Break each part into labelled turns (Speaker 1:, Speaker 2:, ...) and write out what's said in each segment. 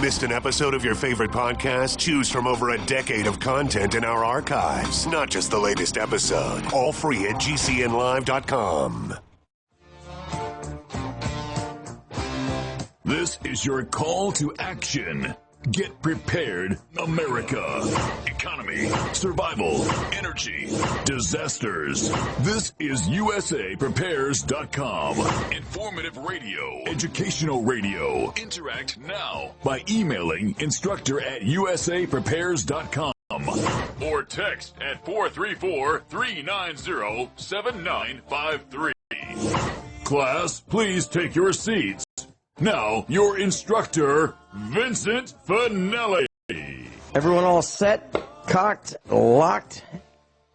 Speaker 1: Missed an episode of your favorite podcast? Choose from over a decade of content in our archives, not just the latest episode. All free at GCNlive.com.
Speaker 2: This is your call to action. Get prepared, America. Economy, survival, energy, disasters. This is USAPrepares.com. Informative radio, educational radio. Interact now by emailing instructor@USAPrepares.com or text at 434-390-7953. Class, please take your seats. Now, your instructor, Vincent Finelli.
Speaker 3: Everyone all set, cocked, locked?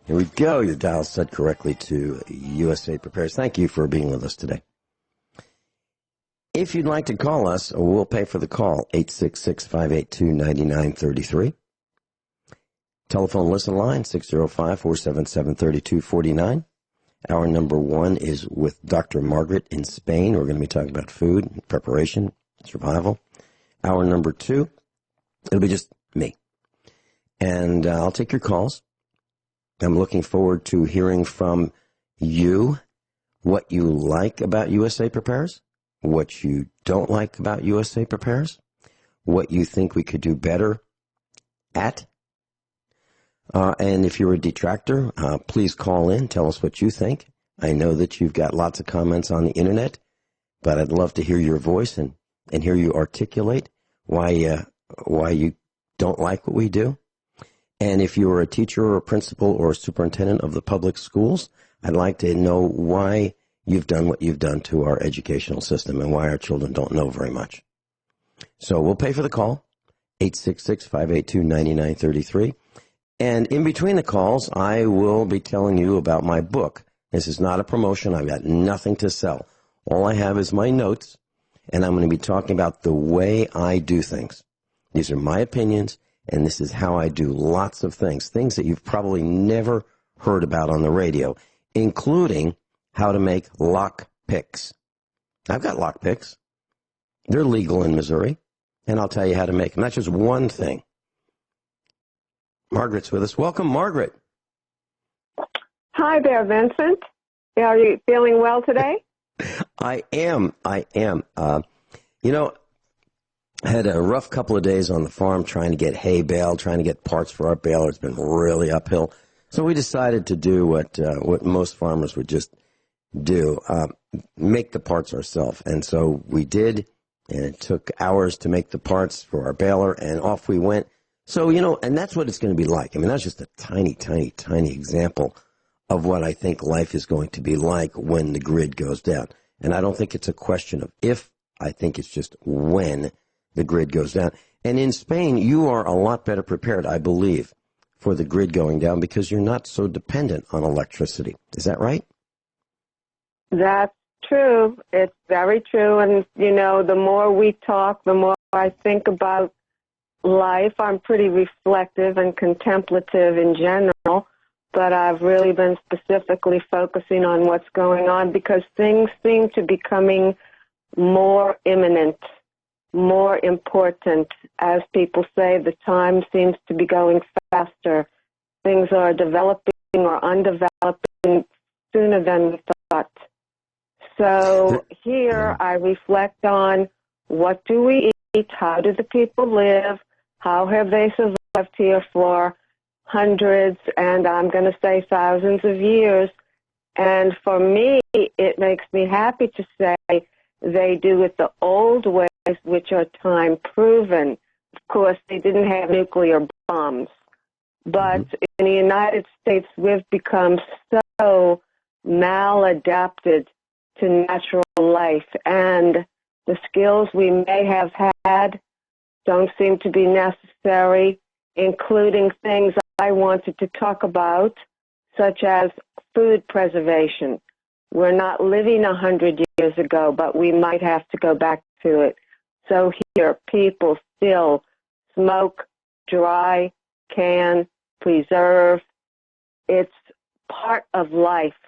Speaker 3: Here we go. Your dial set correctly to USA Prepares. Thank you for being with us today. If you'd like to call us, we'll pay for the call, 866-582-9933. Telephone listen line, 605-477-3249. Hour number 1 is with Dr. Margaret in Spain. We're going to be talking about food, preparation, survival. Hour number 2, it'll be just me. And I'll take your calls. I'm looking forward to hearing from you what you like about USA Prepares, what you don't like about USA Prepares, what you think we could do better at. And if you're a detractor, please call in. Tell us what you think. I know that you've got lots of comments on the internet, but I'd love to hear your voice and hear you articulate why you don't like what we do. And if you're a teacher or a principal or a superintendent of the public schools, I'd like to know why you've done what you've done to our educational system and why our children don't know very much. So we'll pay for the call, 866-582-9933. And in between the calls, I will be telling you about my book. This is not a promotion. I've got nothing to sell. All I have is my notes, and I'm going to be talking about the way I do things. These are my opinions, and this is how I do lots of things that you've probably never heard about on the radio, including how to make lock picks. I've got lock picks. They're legal in Missouri, and I'll tell you how to make them. That's just one thing. Margaret's with us. Welcome, Margaret.
Speaker 4: Hi there, Vincent. Are you feeling well today?
Speaker 3: I am. I had a rough couple of days on the farm trying to get hay baled, trying to get parts for our baler. It's been really uphill. So we decided to do what most farmers would just do, make the parts ourselves. And so we did, and it took hours to make the parts for our baler, and off we went. So, and that's what it's going to be like. I mean, that's just a tiny, tiny, tiny example of what I think life is going to be like when the grid goes down. And I don't think it's a question of if, I think it's just when the grid goes down. And in Spain, you are a lot better prepared, I believe, for the grid going down because you're not so dependent on electricity. Is that right?
Speaker 4: That's true. It's very true. And, the more we talk, the more I think about life. I'm pretty reflective and contemplative in general, but I've really been specifically focusing on what's going on because things seem to be becoming more imminent, more important. As people say, the time seems to be going faster. Things are developing or undeveloping sooner than we thought. So here I reflect on what do we eat, how do the people live, how have they survived here for hundreds, and I'm going to say thousands of years. And for me, it makes me happy to say they do it the old ways, which are time-proven. Of course, they didn't have nuclear bombs. But in the United States, we've become so maladapted to natural life, and the skills we may have had don't seem to be necessary, including things I wanted to talk about, such as food preservation. We're not living 100 years ago, but we might have to go back to it. So here, people still smoke, dry, can, preserve. It's part of life.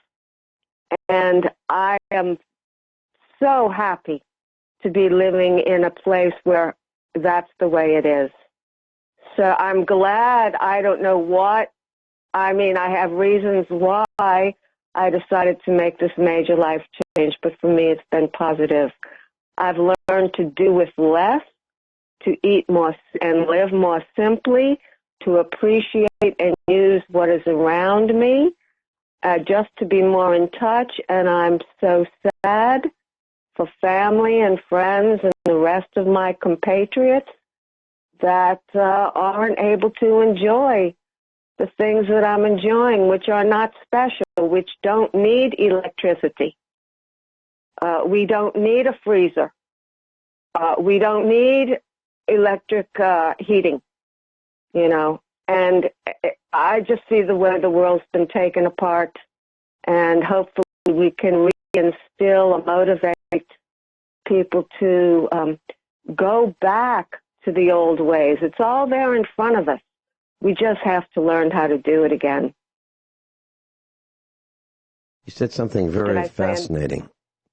Speaker 4: And I am so happy to be living in a place where that's the way it is. So I'm glad. I don't know what. I mean, I have reasons why I decided to make this major life change, but for me it's been positive. I've learned to do with less, to eat more and live more simply, to appreciate and use what is around me, just to be more in touch. And I'm so sad for family and friends and the rest of my compatriots that aren't able to enjoy the things that I'm enjoying, which are not special, which don't need electricity. We don't need a freezer. We don't need electric heating, you know. And I just see the way the world's been taken apart, and hopefully we can reinstill and motivate people to go back to the old ways. It's all there in front of us. We just have to learn how to do it again.
Speaker 3: You said something very fascinating.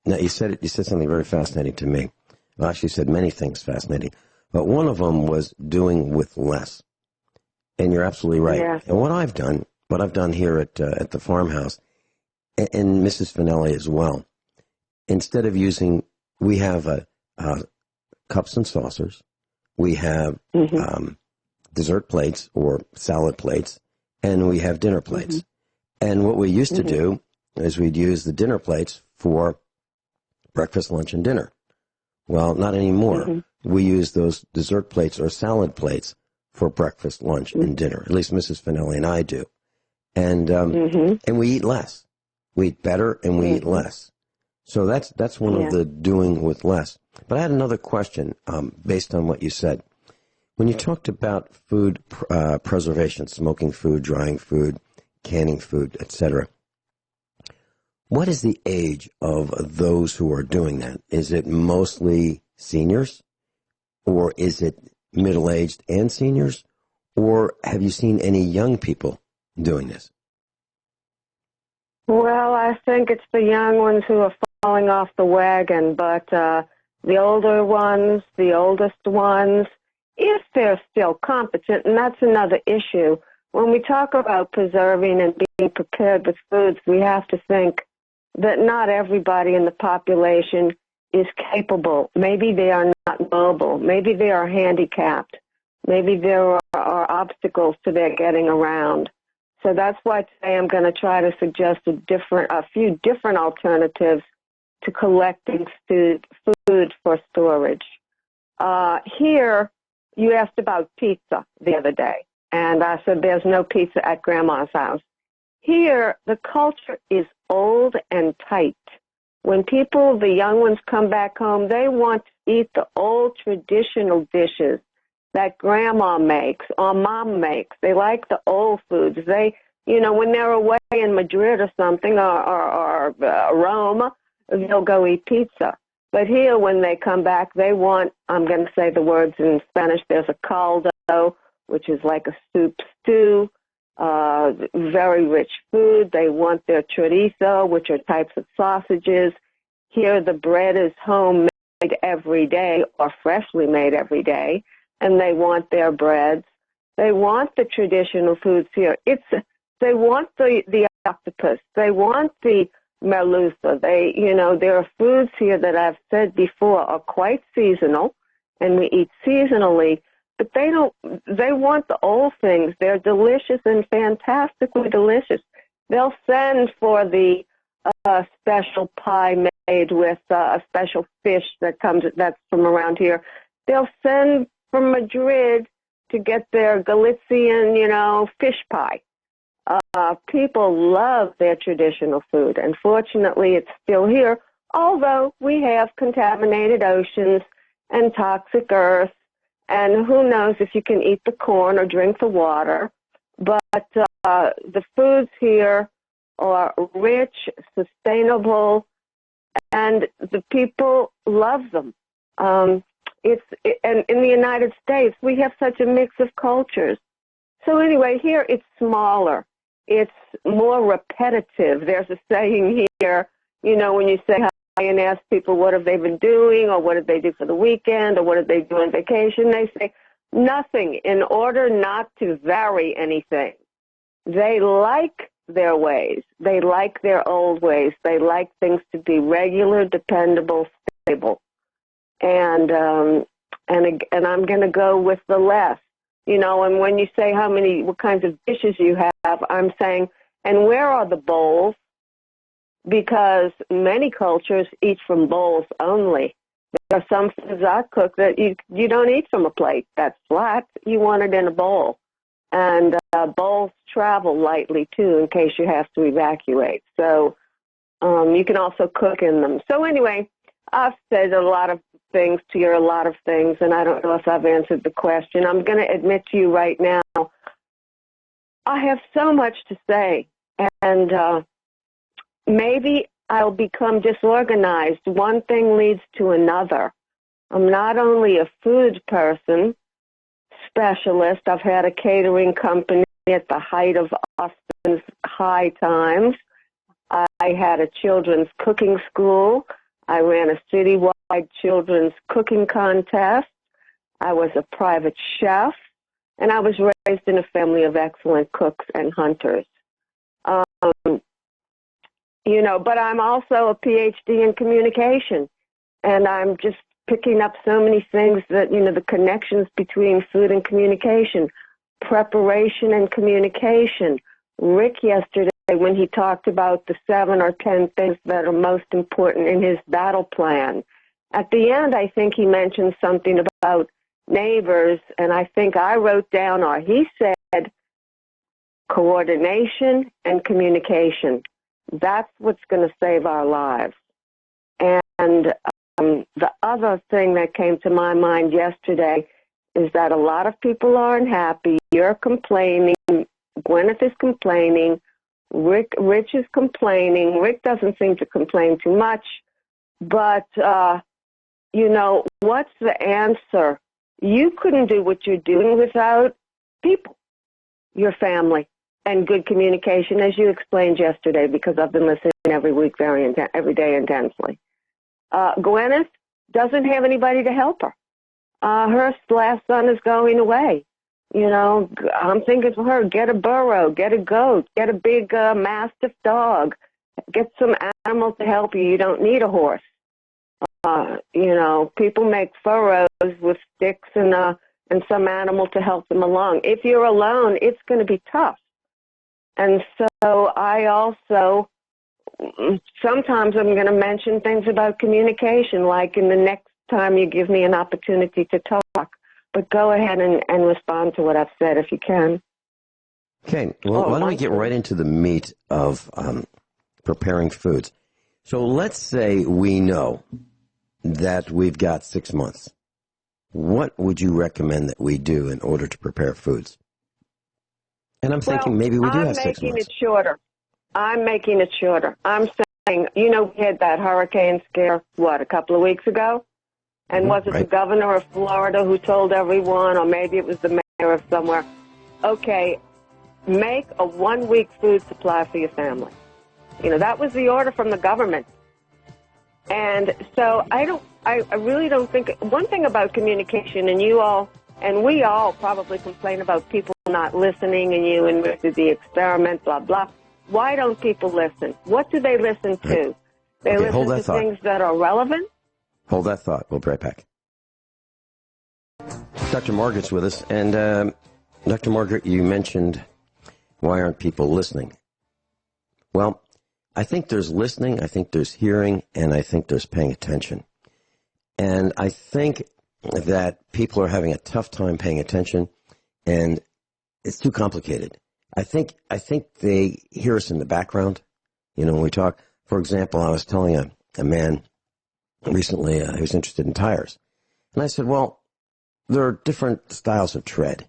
Speaker 3: No, you said something very fascinating to me. Well, actually, you said many things fascinating, but one of them was doing with less. And you're absolutely right.
Speaker 4: Yeah.
Speaker 3: And what I've done here at the farmhouse, and Mrs. Finelli as well, instead of using, we have cups and saucers, we have dessert plates or salad plates, and we have dinner plates. And what we used to do is we'd use the dinner plates for breakfast, lunch, and dinner. Well, not anymore. We use those dessert plates or salad plates for breakfast, lunch, and dinner. At least Mrs. Finelli and I do. And and we eat less. We eat better and we eat less. So that's one of the doing with less. But I had another question based on what you said. When you talked about food preservation, smoking food, drying food, canning food, etc., what is the age of those who are doing that? Is it mostly seniors, or is it middle-aged and seniors, or have you seen any young people doing this?
Speaker 4: Well, I think it's the young ones who are falling off the wagon, but the older ones, the oldest ones, if they're still competent, and that's another issue. When we talk about preserving and being prepared with foods, we have to think that not everybody in the population is capable. Maybe they are not mobile. Maybe they are handicapped. Maybe there are obstacles to their getting around. So that's why today I'm going to try to suggest a few different alternatives to collecting food for storage. Here, you asked about pizza the other day, and I said there's no pizza at Grandma's house. Here, the culture is old and tight. When people, the young ones, come back home, they want to eat the old traditional dishes that Grandma makes or Mom makes. They like the old foods. They, you know, when they're away in Madrid or something or Rome, they'll go eat pizza. But here, when they come back, they want, I'm going to say the words in Spanish, there's a caldo, which is like a soup stew, very rich food. They want their chorizo, which are types of sausages. Here, the bread is homemade every day or freshly made every day, and they want their breads. They want the traditional foods here. They want the octopus. They want the merluza. There are foods here that I've said before are quite seasonal, and we eat seasonally, but they want the old things. They're delicious and fantastically delicious. They'll send for the special pie made with a special fish that's from around here. They'll send from Madrid to get their Galician, fish pie. People love their traditional food. Unfortunately, it's still here, although we have contaminated oceans and toxic earth, and who knows if you can eat the corn or drink the water. But the foods here are rich, sustainable, and the people love them. And in the United States, we have such a mix of cultures. So anyway, here it's smaller. It's more repetitive. There's a saying here, when you say and ask people what have they been doing, or what did they do for the weekend, or what did they do on vacation, they say nothing, in order not to vary anything. They like their ways. They like their old ways. They like things to be regular, dependable, stable. And I'm going to go with the less. And when you say what kinds of dishes you have, I'm saying, and where are the bowls? Because many cultures eat from bowls only. There are some foods I cook that you don't eat from a plate that's flat. You want it in a bowl. And bowls travel lightly, too, in case you have to evacuate. So you can also cook in them. So anyway, I've said a lot of things to you, a lot of things, and I don't know if I've answered the question. I'm going to admit to you right now, I have so much to say, and maybe I'll become disorganized. One thing leads to another. I'm not only a food person, specialist. I've had a catering company at the height of Austin's high times. I had a children's cooking school. I ran a citywide children's cooking contest. I was a private chef, and I was raised in a family of excellent cooks and hunters. But I'm also a PhD in communication, and I'm just picking up so many things that, the connections between food and communication, preparation and communication. Rick yesterday, when he talked about the 7 or 10 things that are most important in his battle plan, at the end, I think he mentioned something about neighbors, and I think I wrote down, or he said, coordination and communication. That's what's going to save our lives. And the other thing that came to my mind yesterday is that a lot of people aren't happy. You're complaining. Gwyneth is complaining. Rich is complaining. Rick doesn't seem to complain too much. But, what's the answer? You couldn't do what you're doing without people, your family, and good communication, as you explained yesterday, because I've been listening every week, every day intensely. Gwyneth doesn't have anybody to help her. Her last son is going away. I'm thinking for her, get a burro, get a goat, get a big mastiff dog, get some animal to help you. You don't need a horse. People make furrows with sticks and some animal to help them along. If you're alone, it's going to be tough. And so I also, sometimes I'm going to mention things about communication, like in the next time you give me an opportunity to talk. But go ahead and respond to what I've said if you can.
Speaker 3: Okay. Well, why don't we get right into the meat of preparing foods? So let's say we know that we've got 6 months. What would you recommend that we do in order to prepare foods? And I'm thinking maybe we do have 6 months.
Speaker 4: I'm making it shorter. I'm saying, we had that hurricane scare, a couple of weeks ago? And was it the governor of Florida who told everyone, or maybe it was the mayor of somewhere, okay, make a 1-week food supply for your family. That was the order from the government. And so I really don't think, one thing about communication, and we all probably complain about people not listening, and you invented the experiment, blah, blah. Why don't people listen? What do they listen to? They listen to things that are relevant.
Speaker 3: Hold that thought. We'll be right back. Dr. Margaret's with us. And Dr. Margaret, you mentioned, why aren't people listening? Well, I think there's listening, I think there's hearing, and I think there's paying attention. And I think that people are having a tough time paying attention, and it's too complicated. I think they hear us in the background, when we talk. For example, I was telling a man recently who was interested in tires. And I said, well, there are different styles of tread.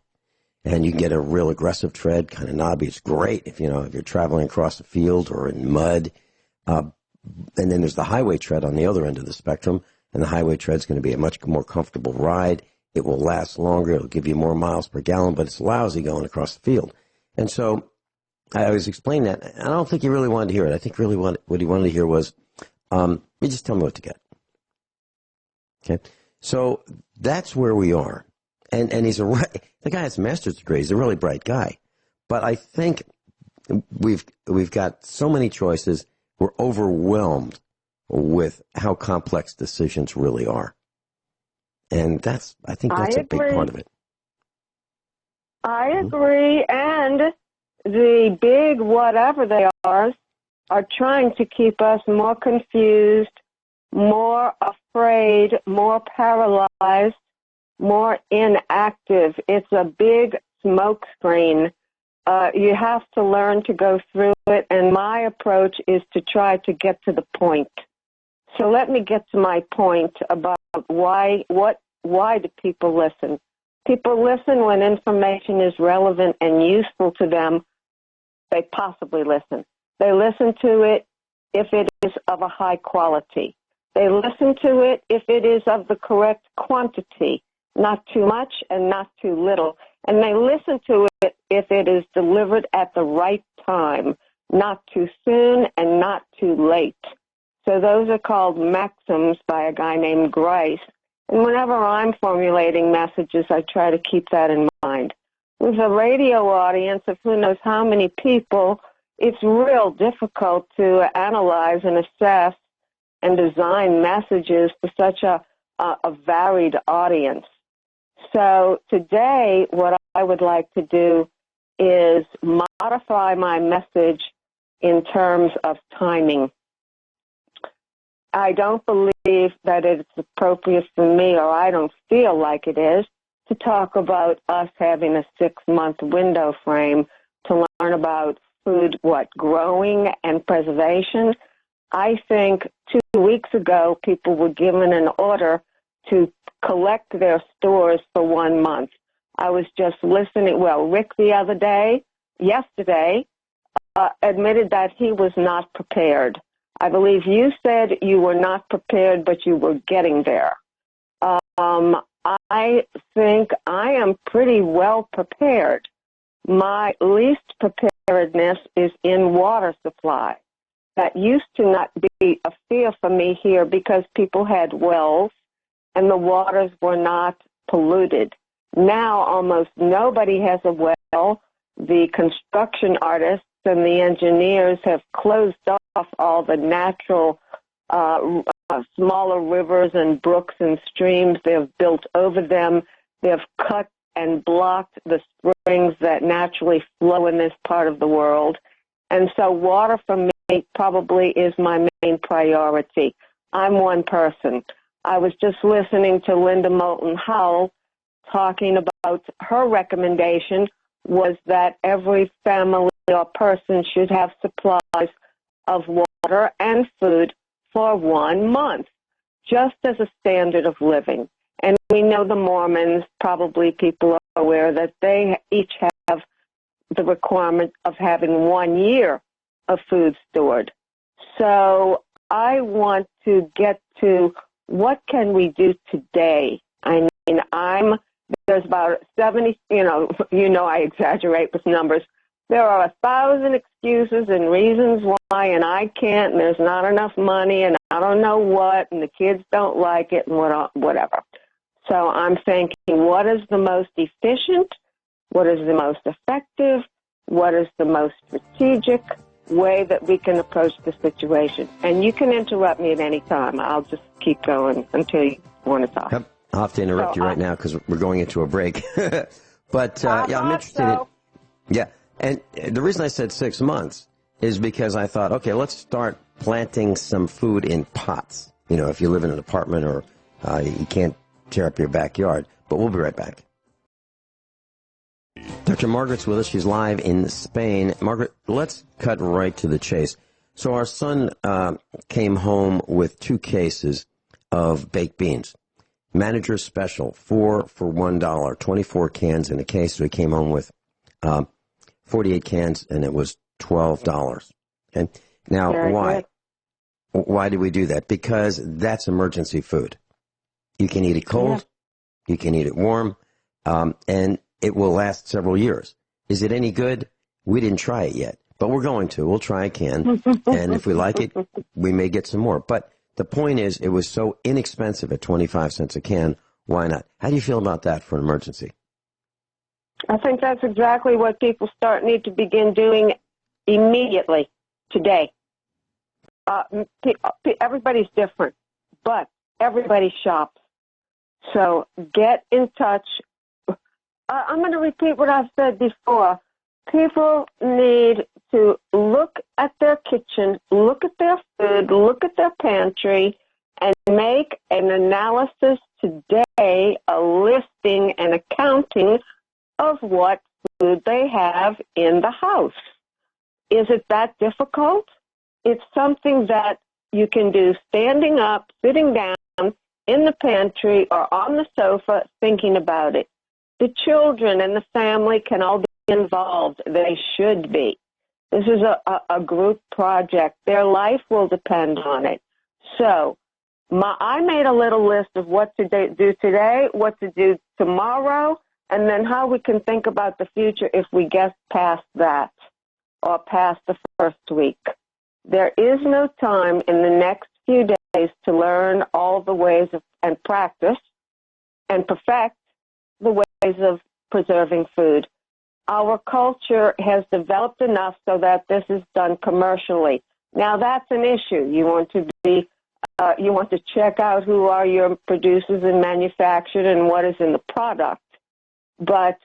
Speaker 3: And you can get a real aggressive tread, kind of knobby. It's great if you're traveling across a field or in mud. And then there's the highway tread on the other end of the spectrum. And the highway tread's going to be a much more comfortable ride. It will last longer. It'll give you more miles per gallon, but it's lousy going across the field. And so I was explaining that. I don't think he really wanted to hear it. I think really what he wanted to hear was, You just tell me what to get. Okay? So that's where we are. And he's the guy has a master's degree. He's a really bright guy. But I think we've got so many choices. We're overwhelmed with how complex decisions really are. And I think that's a big part of it.
Speaker 4: I agree. And the big whatever they are trying to keep us more confused, more afraid, more paralyzed, more inactive. It's a big smoke screen. You have to learn to go through it, and my approach is to try to get to the point. So let me get to my point about why do people listen? People listen when information is relevant and useful to them. They possibly listen. They listen to it if it is of a high quality. They listen to it if it is of the correct quantity, not too much and not too little. And they listen to it if it is delivered at the right time, not too soon and not too late. So those are called maxims by a guy named Grice. And whenever I'm formulating messages, I try to keep that in mind. With a radio audience of who knows how many people, it's real difficult to analyze and assess and design messages for such a varied audience. So today, what I would like to do is modify my message in terms of timing. I don't believe that it's appropriate for me, or I don't feel like it is, to talk about us having a 6-month window frame to learn about food, growing and preservation. I think 2 weeks ago, people were given an order to collect their stores for 1 month. I was just listening. Well, Rick yesterday, admitted that he was not prepared. I believe you said you were not prepared, but you were getting there. I think I am pretty well prepared. My least preparedness is in water supply. That used to not be a fear for me here because people had wells and the waters were not polluted. Now almost nobody has a well. The construction artists and the engineers have closed off all the natural smaller rivers and brooks and streams. They've built over them. They've cut and blocked the springs that naturally flow in this part of the world. And so water for me probably is my main priority. I'm one person. I was just listening to Linda Moulton Howell talking about her recommendation was that every family or person should have supplies of water and food for 1 month, just as a standard of living. And we know the Mormons, probably people are aware that they each have the requirement of having 1 year of food stored. So I want to get to what can we do today? I mean, there's about 70, I exaggerate with numbers. There are 1,000 excuses and reasons why, and I can't, and there's not enough money, and I don't know what, and the kids don't like it, and whatever. So I'm thinking, what is the most efficient? What is the most effective? What is the most strategic way that we can approach the situation? And you can interrupt me at any time. I'll just keep going until you want to talk.
Speaker 3: Yep. I'll have to interrupt you right now because we're going into a break. But, I'm interested in... And the reason I said 6 months is because I thought, okay, let's start planting some food in pots. If you live in an apartment or you can't tear up your backyard. But we'll be right back. Dr. Margaret's with us. She's live in Spain. Margaret, let's cut right to the chase. So our son came home with 2 cases of baked beans. Manager's special, 4 for $1, 24 cans in a case. So he came home with 48 cans, and it was $12. Okay? Now, why? Why do we do that? Because that's emergency food. You can eat it cold. You can eat it warm. And it will last several years. Is it any good? We didn't try it yet. But we're going to. We'll try again. And if we like it, we may get some more. But the point is, it was so inexpensive at 25 cents a can. Why not? How do you feel about that for an emergency?
Speaker 4: I think that's exactly what people need to begin doing immediately, today. Everybody's different, but everybody shops. So get in touch. I'm going to repeat what I've said before. People need to look at their kitchen, look at their food, look at their pantry, and make an analysis today, a listing and accounting of what food they have in the house. Is it that difficult? It's something that you can do standing up, sitting down in the pantry or on the sofa thinking about it. The children and the family can all be involved. They should be. This is a group project. Their life will depend on it. So I made a little list of what to do today, what to do tomorrow, and then how we can think about the future if we get past that or past the first week. There is no time in the next few days to learn all the ways of, and practice and perfect the ways of preserving food. Our culture has developed enough so that this is done commercially. Now that's an issue. You want to check out who are your producers and manufacturers and what is in the product. But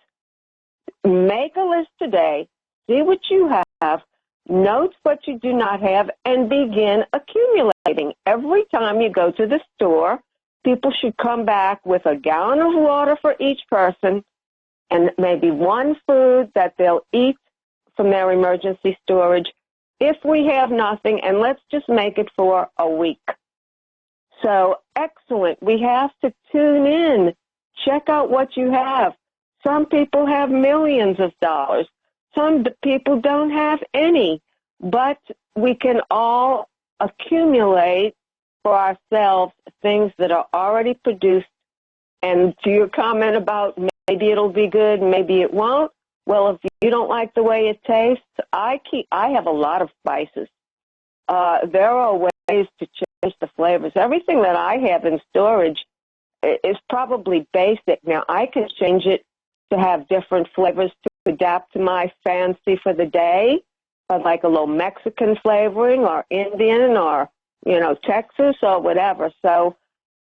Speaker 4: make a list today, see what you have, note what you do not have, and begin accumulating. Every time you go to the store, people should come back with a gallon of water for each person and maybe one food that they'll eat from their emergency storage if we have nothing, and let's just make it for a week. So, excellent. We have to tune in. Check out what you have. Some people have millions of dollars. Some people don't have any. But we can all accumulate for ourselves things that are already produced. And to your comment about maybe it'll be good, maybe it won't, well, if you don't like the way it tastes, I have a lot of spices. There are ways to change the flavors. Everything that I have in storage is probably basic. Now, I can change it to have different flavors to adapt to my fancy for the day, like a little Mexican flavoring or Indian or, Texas or whatever. So,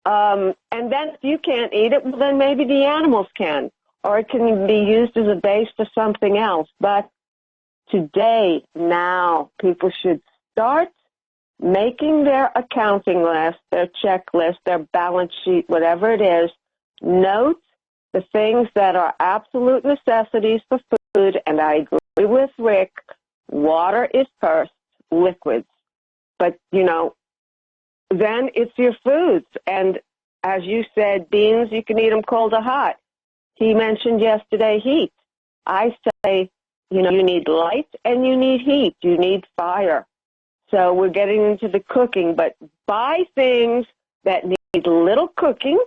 Speaker 4: and then if you can't eat it, well, then maybe the animals can, or it can be used as a base for something else. But today, now, people should start making their accounting list, their checklist, their balance sheet, whatever it is. Note the things that are absolute necessities for food, and I agree with Rick, water is first, liquids. But, then it's your foods. And as you said, beans, you can eat them cold or hot. He mentioned yesterday heat. I say, you need light and you need heat. You need fire. So we're getting into the cooking, but buy things that need little cooking,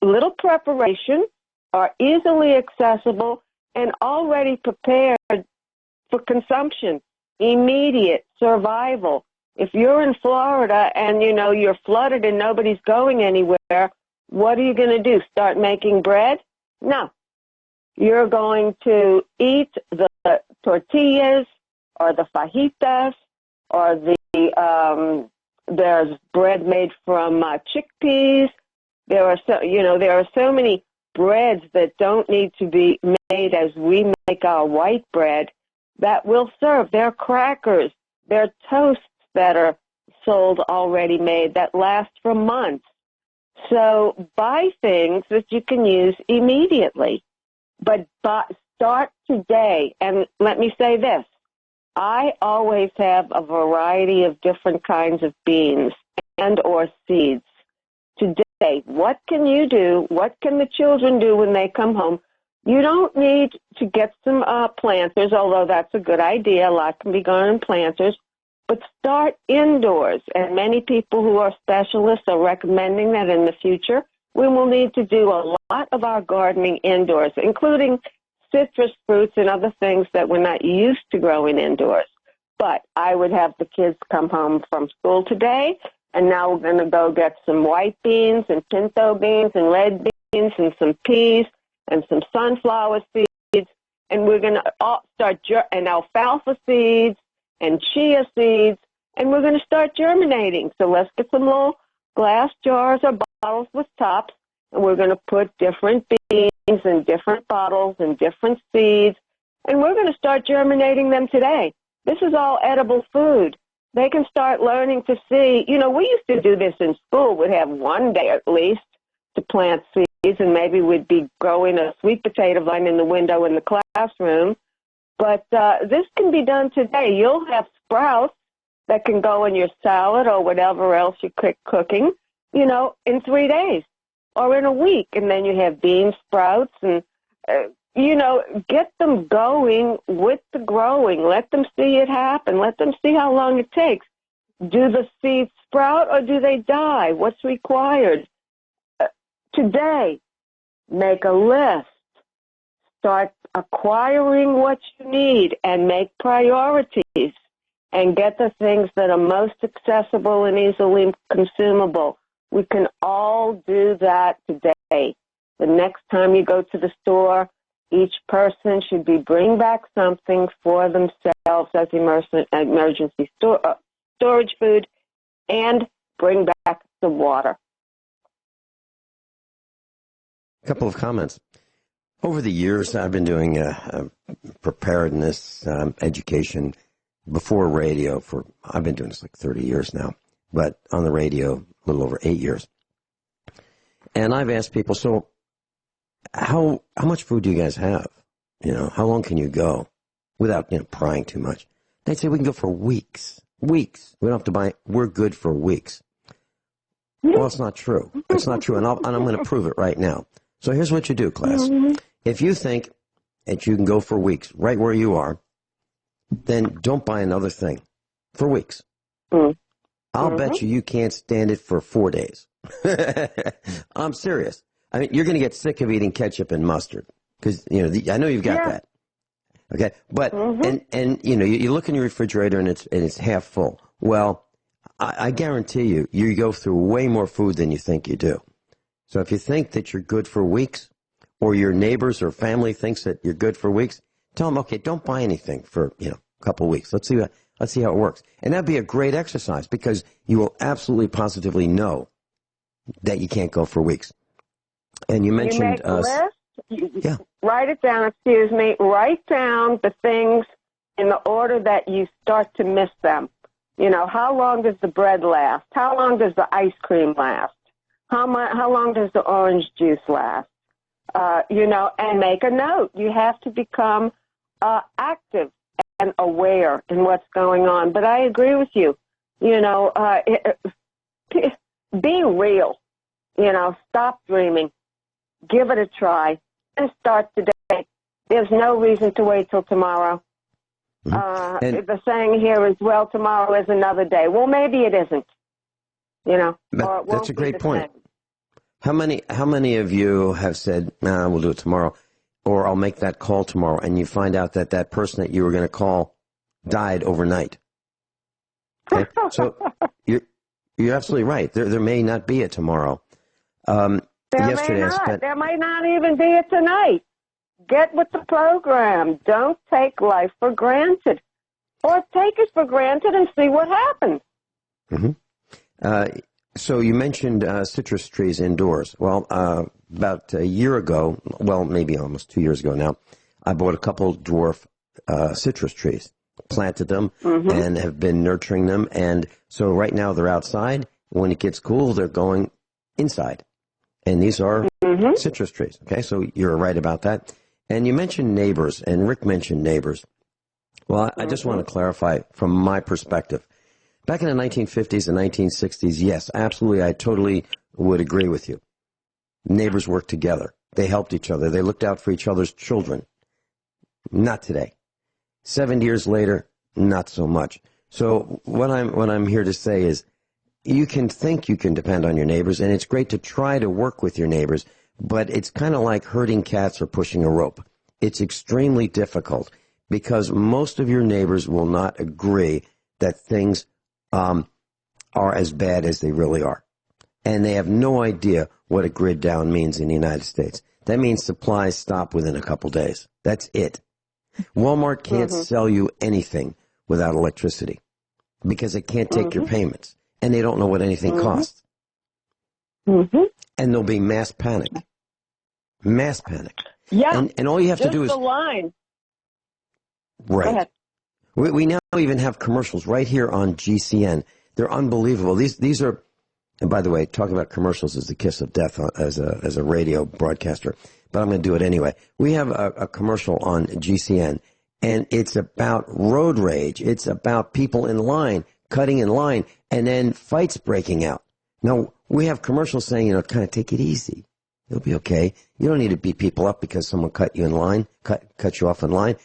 Speaker 4: little preparation, are easily accessible, and already prepared for consumption, immediate survival. If you're in Florida and, you're flooded and nobody's going anywhere, what are you going to do? Start making bread? No. You're going to eat the tortillas or the fajitas or there's bread made from chickpeas. There are so many breads that don't need to be made as we make our white bread that will serve. There are crackers. There are toasts that are sold already made that last for months. So buy things that you can use immediately. But start today. And let me say this. I always have a variety of different kinds of beans and or seeds. Today, what can you do? What can the children do when they come home? You don't need to get some planters, although that's a good idea. A lot can be done in planters. But start indoors, and many people who are specialists are recommending that in the future we will need to do a lot of our gardening indoors, including citrus fruits and other things that we're not used to growing indoors. But I would have the kids come home from school today, and now we're going to go get some white beans and pinto beans and red beans and some peas and some sunflower seeds, and we're going to start and alfalfa seeds and chia seeds, and we're going to start germinating. So let's get some little glass jars or bottles with tops, and we're going to put different beans in different bottles and different seeds, and we're going to start germinating them today. This is all edible food. They can start learning to see. You know, we used to do this in school. We'd have one day at least to plant seeds, and maybe we'd be growing a sweet potato vine in the window in the classroom. But this can be done today. You'll have sprouts that can go in your salad or whatever else you're cooking, you know, in 3 days or in a week. And then you have bean sprouts and, you know, get them going with the growing. Let them see it happen. Let them see how long it takes. Do the seeds sprout or do they die? What's required? Today, make a list. Start acquiring what you need and make priorities and get the things that are most accessible and easily consumable. We can all do that today. The next time you go to the store, each person should be bringing back something for themselves as emergency storage food, and bring back the water.
Speaker 3: A couple of comments. Over the years, I've been doing preparedness education before radio I've been doing this like 30 years now, but on the radio a little over 8 years. And I've asked people, so how much food do you guys have? You know, how long can you go without, you know, prying too much? They'd say we can go for weeks. Weeks. We don't have to buy. We're good for weeks. Well, it's not true. It's not true, and I'm going to prove it right now. So here's what you do, class. If you think that you can go for weeks right where you are, then don't buy another thing for weeks. I'll bet you can't stand it for 4 days. I'm serious. I mean, you're going to get sick of eating ketchup and mustard because, you know, I know you've got that. Okay, but and you know, you look in your refrigerator and it's half full. Well, I guarantee you go through way more food than you think you do. So if you think that you're good for weeks, or your neighbors or family thinks that you're good for weeks, tell them, okay, don't buy anything for, you know, a couple of weeks. Let's see how it works. And that'd be a great exercise because you will absolutely positively know that you can't go for weeks. And you mentioned
Speaker 4: make a list. Write it down, write down the things in the order that you start to miss them. You know, how long does the bread last? How long does the ice cream last? How long does the orange juice last? You know, and make a note. You have to become active and aware in what's going on. But I agree with you. You know, be real. You know, stop dreaming. Give it a try and start today. There's no reason to wait till tomorrow. The saying here is, well, tomorrow is another day. Well, maybe it isn't. You know,
Speaker 3: that's a great point. How many of you have said, nah, we'll do it tomorrow, or I'll make that call tomorrow, and you find out that person that you were going to call died overnight? Okay? So you're absolutely right. There may not be a tomorrow.
Speaker 4: There might not even be a tonight. Get with the program. Don't take life for granted, or take it for granted and see what happens.
Speaker 3: So you mentioned citrus trees indoors. Well, about a year ago, well, maybe almost 2 years ago now, I bought a couple dwarf citrus trees, planted them, and have been nurturing them. And so right now they're outside. When it gets cool, they're going inside. And these are citrus trees. Okay, so you're right about that. And you mentioned neighbors, and Rick mentioned neighbors. Well, I just want to clarify from my perspective. Back in the 1950s and 1960s, yes, absolutely, I totally would agree with you. Neighbors worked together. They helped each other. They looked out for each other's children. Not today. 70 years later, not so much. So what I'm here to say is you can think you can depend on your neighbors, and it's great to try to work with your neighbors, but it's kind of like herding cats or pushing a rope. It's extremely difficult because most of your neighbors will not agree that things are as bad as they really are. And they have no idea what a grid down means in the United States. That means supplies stop within a couple days. That's it. Walmart can't sell you anything without electricity because it can't take your payments. And they don't know what anything costs. And there'll be mass panic. Mass panic.
Speaker 4: Yeah.
Speaker 3: And all you have to do is...
Speaker 4: Just the line.
Speaker 3: Right.
Speaker 4: Go ahead.
Speaker 3: We now even have commercials right here on GCN. They're unbelievable. These are... And by the way, talking about commercials is the kiss of death as a radio broadcaster. But I'm going to do it anyway. We have a commercial on GCN, and it's about road rage. It's about people in line, cutting in line, and then fights breaking out. Now, we have commercials saying, kind of take it easy. It'll be okay. You don't need to beat people up because someone cut you in line, cut you off in line.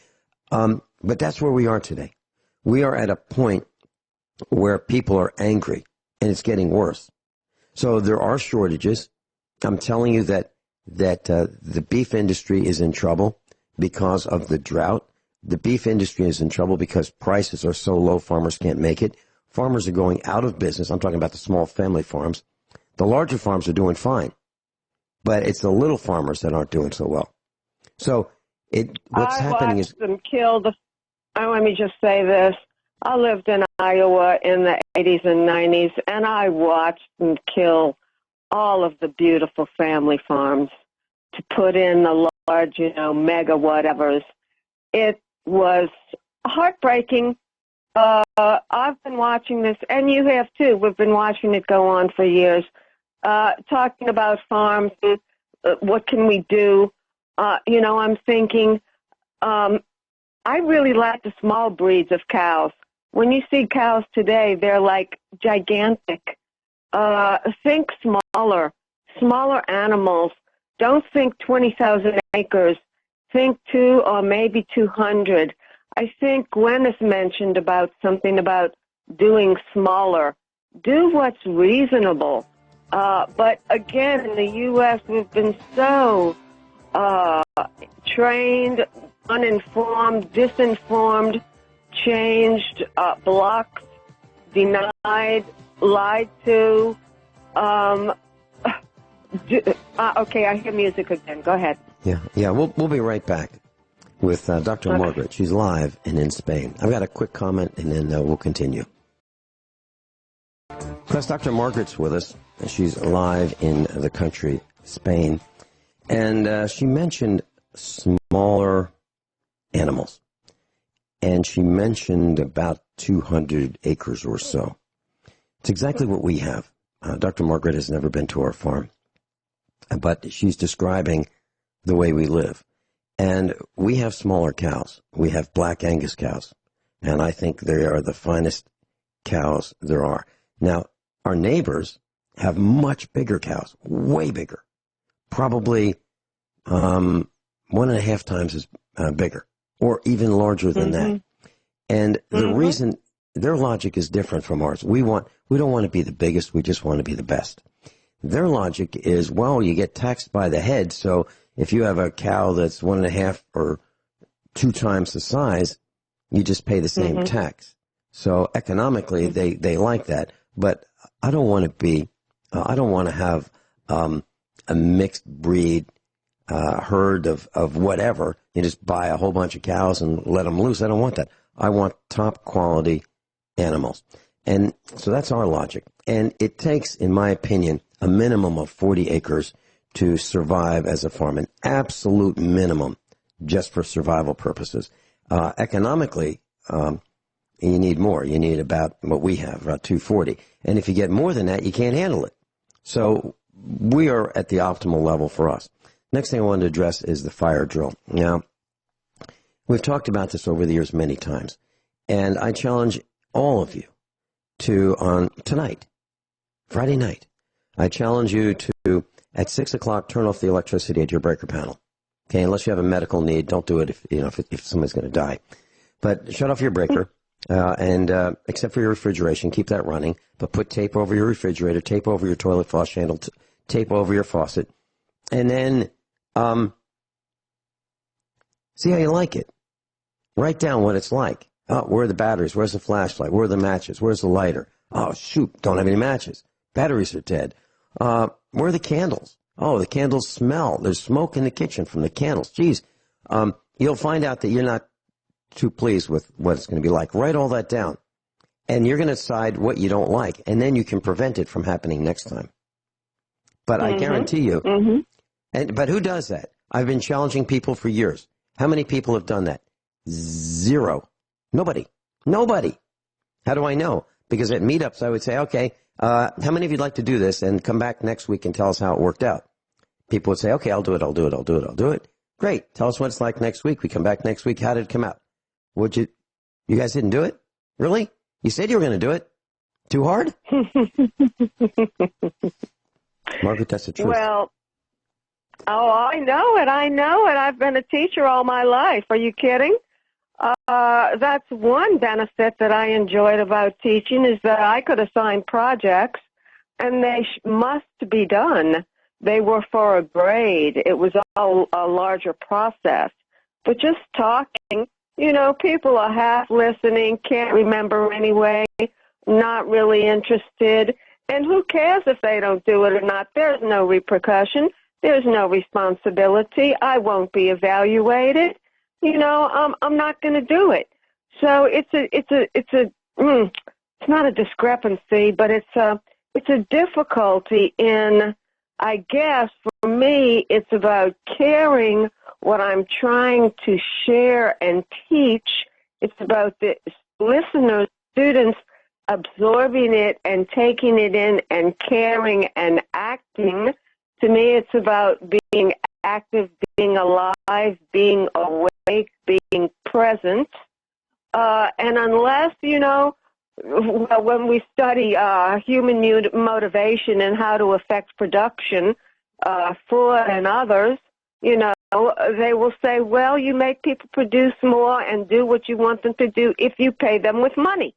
Speaker 3: But that's where we are today. We are at a point where people are angry, and it's getting worse. So there are shortages. I'm telling you that the beef industry is in trouble because of the drought. The beef industry is in trouble because prices are so low, farmers can't make it. Farmers are going out of business. I'm talking about the small family farms. The larger farms are doing fine, but it's the little farmers that aren't doing so well. So what's happening is...
Speaker 4: Let me just say this. I lived in Iowa in the 80s and 90s, and I watched them kill all of the beautiful family farms to put in the large, mega whatevers. It was heartbreaking. I've been watching this, and you have too. We've been watching it go on for years, talking about farms, what can we do? I'm thinking, I really like the small breeds of cows. When you see cows today, they're like gigantic. Think smaller animals. Don't think 20,000 acres. Think 2 or maybe 200. I think Gwen has mentioned about something about doing smaller. Do what's reasonable. But again, in the U.S., we've been so trained, uninformed, disinformed, changed, blocked, denied, lied to. Okay, I hear music again. Go ahead.
Speaker 3: Yeah. We'll be right back with Dr. Margaret. She's live and in Spain. I've got a quick comment, and then we'll continue. Because Dr. Margaret's with us. She's live in the country, Spain. And she mentioned smaller animals. And she mentioned about 200 acres or so. It's exactly what we have. Dr. Margaret has never been to our farm. But she's describing the way we live. And we have smaller cows. We have black Angus cows. And I think they are the finest cows there are. Now, our neighbors have much bigger cows, way bigger. Probably 1.5 times as bigger, or even larger than that. And the reason, their logic is different from ours. We don't want to be the biggest, we just want to be the best. Their logic is, well, you get taxed by the head, so if you have a cow that's 1.5 or 2 times the size, you just pay the same tax. So economically, they like that. But I don't want to have a mixed breed herd of whatever. You just buy a whole bunch of cows and let them loose. I don't want that. I want top quality animals. And so that's our logic. And it takes, in my opinion, a minimum of 40 acres to survive as a farm, an absolute minimum just for survival purposes. Economically, you need more. You need about what we have, about 240. And if you get more than that, you can't handle it. So we are at the optimal level for us. Next thing I wanted to address is the fire drill. Now, we've talked about this over the years many times. And I challenge all of you to, on tonight, Friday night, I challenge you to, at 6 o'clock, turn off the electricity at your breaker panel. Okay, unless you have a medical need, don't do it if somebody's going to die. But shut off your breaker, and except for your refrigeration, keep that running. But put tape over your refrigerator, tape over your toilet flush handle, tape over your faucet, and then See how you like it. Write down what it's like. Oh, where are the batteries? Where's the flashlight? Where are the matches? Where's the lighter? Oh, shoot, don't have any matches. Batteries are dead. Where are the candles? Oh, the candles smell. There's smoke in the kitchen from the candles. Geez, you'll find out that you're not too pleased with what it's going to be like. Write all that down. And you're going to decide what you don't like, and then you can prevent it from happening next time. But I guarantee you, but who does that? I've been challenging people for years. How many people have done that? Zero. Nobody. How do I know? Because at meetups, I would say, okay, how many of you'd like to do this and come back next week and tell us how it worked out? People would say, okay, I'll do it. Great. Tell us what it's like next week. We come back next week. How did it come out? You guys didn't do it? Really? You said you were going to do it. Too hard? Margaret, that's the truth.
Speaker 4: Well, I know it. I've been a teacher all my life. Are you kidding? That's one benefit that I enjoyed about teaching is that I could assign projects, and they must be done. They were for a grade. It was all a larger process. But just talking, people are half listening, can't remember anyway, not really interested. And who cares if they don't do it or not? There's no repercussion. There's no responsibility. I won't be evaluated. I'm not going to do it. So it's not a discrepancy, but it's a difficulty in, I guess, for me, it's about caring what I'm trying to share and teach. It's about the listeners, students, absorbing it and taking it in and caring and acting. To me, it's about being active, being alive, being awake, being present. And unless, when we study human motivation and how to affect production, Freud and others, they will say, well, you make people produce more and do what you want them to do if you pay them with money.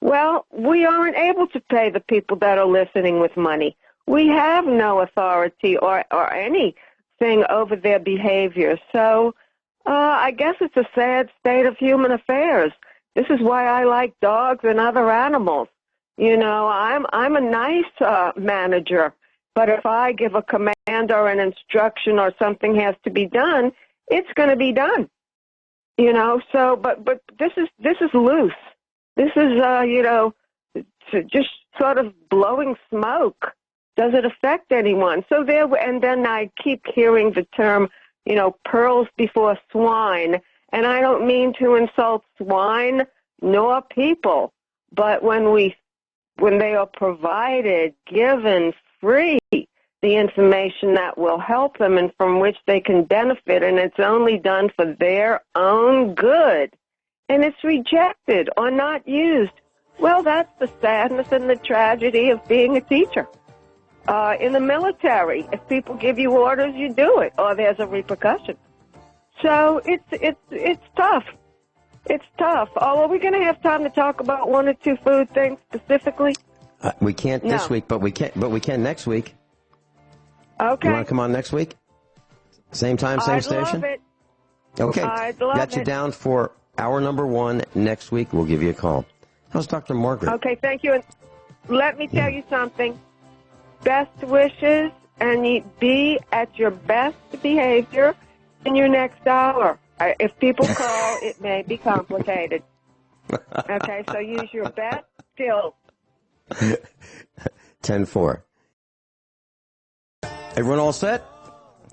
Speaker 4: Well, we aren't able to pay the people that are listening with money. We have no authority or anything over their behavior. So I guess it's a sad state of human affairs. This is why I like dogs and other animals. I'm a nice manager, but if I give a command or an instruction or something has to be done, it's going to be done. So but this is loose. This is just sort of blowing smoke. Does it affect anyone? So and then I keep hearing the term, pearls before swine. And I don't mean to insult swine nor people, but when they are provided, given free, the information that will help them and from which they can benefit, and it's only done for their own good, and it's rejected or not used, well, that's the sadness and the tragedy of being a teacher. In the military, if people give you orders, you do it, or there's a repercussion. So it's tough. It's tough. Oh, are we going to have time to talk about one or two food things specifically?
Speaker 3: We can't this week, but we can next week.
Speaker 4: Okay.
Speaker 3: You want to come on next week? Same time, same station?
Speaker 4: Love it.
Speaker 3: Okay.
Speaker 4: I'd love
Speaker 3: Got you
Speaker 4: it.
Speaker 3: down for hour number 1 next week. We'll give you a call. How's Dr. Margaret?
Speaker 4: Okay, thank you. And let me tell you something. Best wishes, and be at your best behavior in your next hour. If people call, it may be complicated. Okay, so use your best skills.
Speaker 3: 10-4. Everyone all set?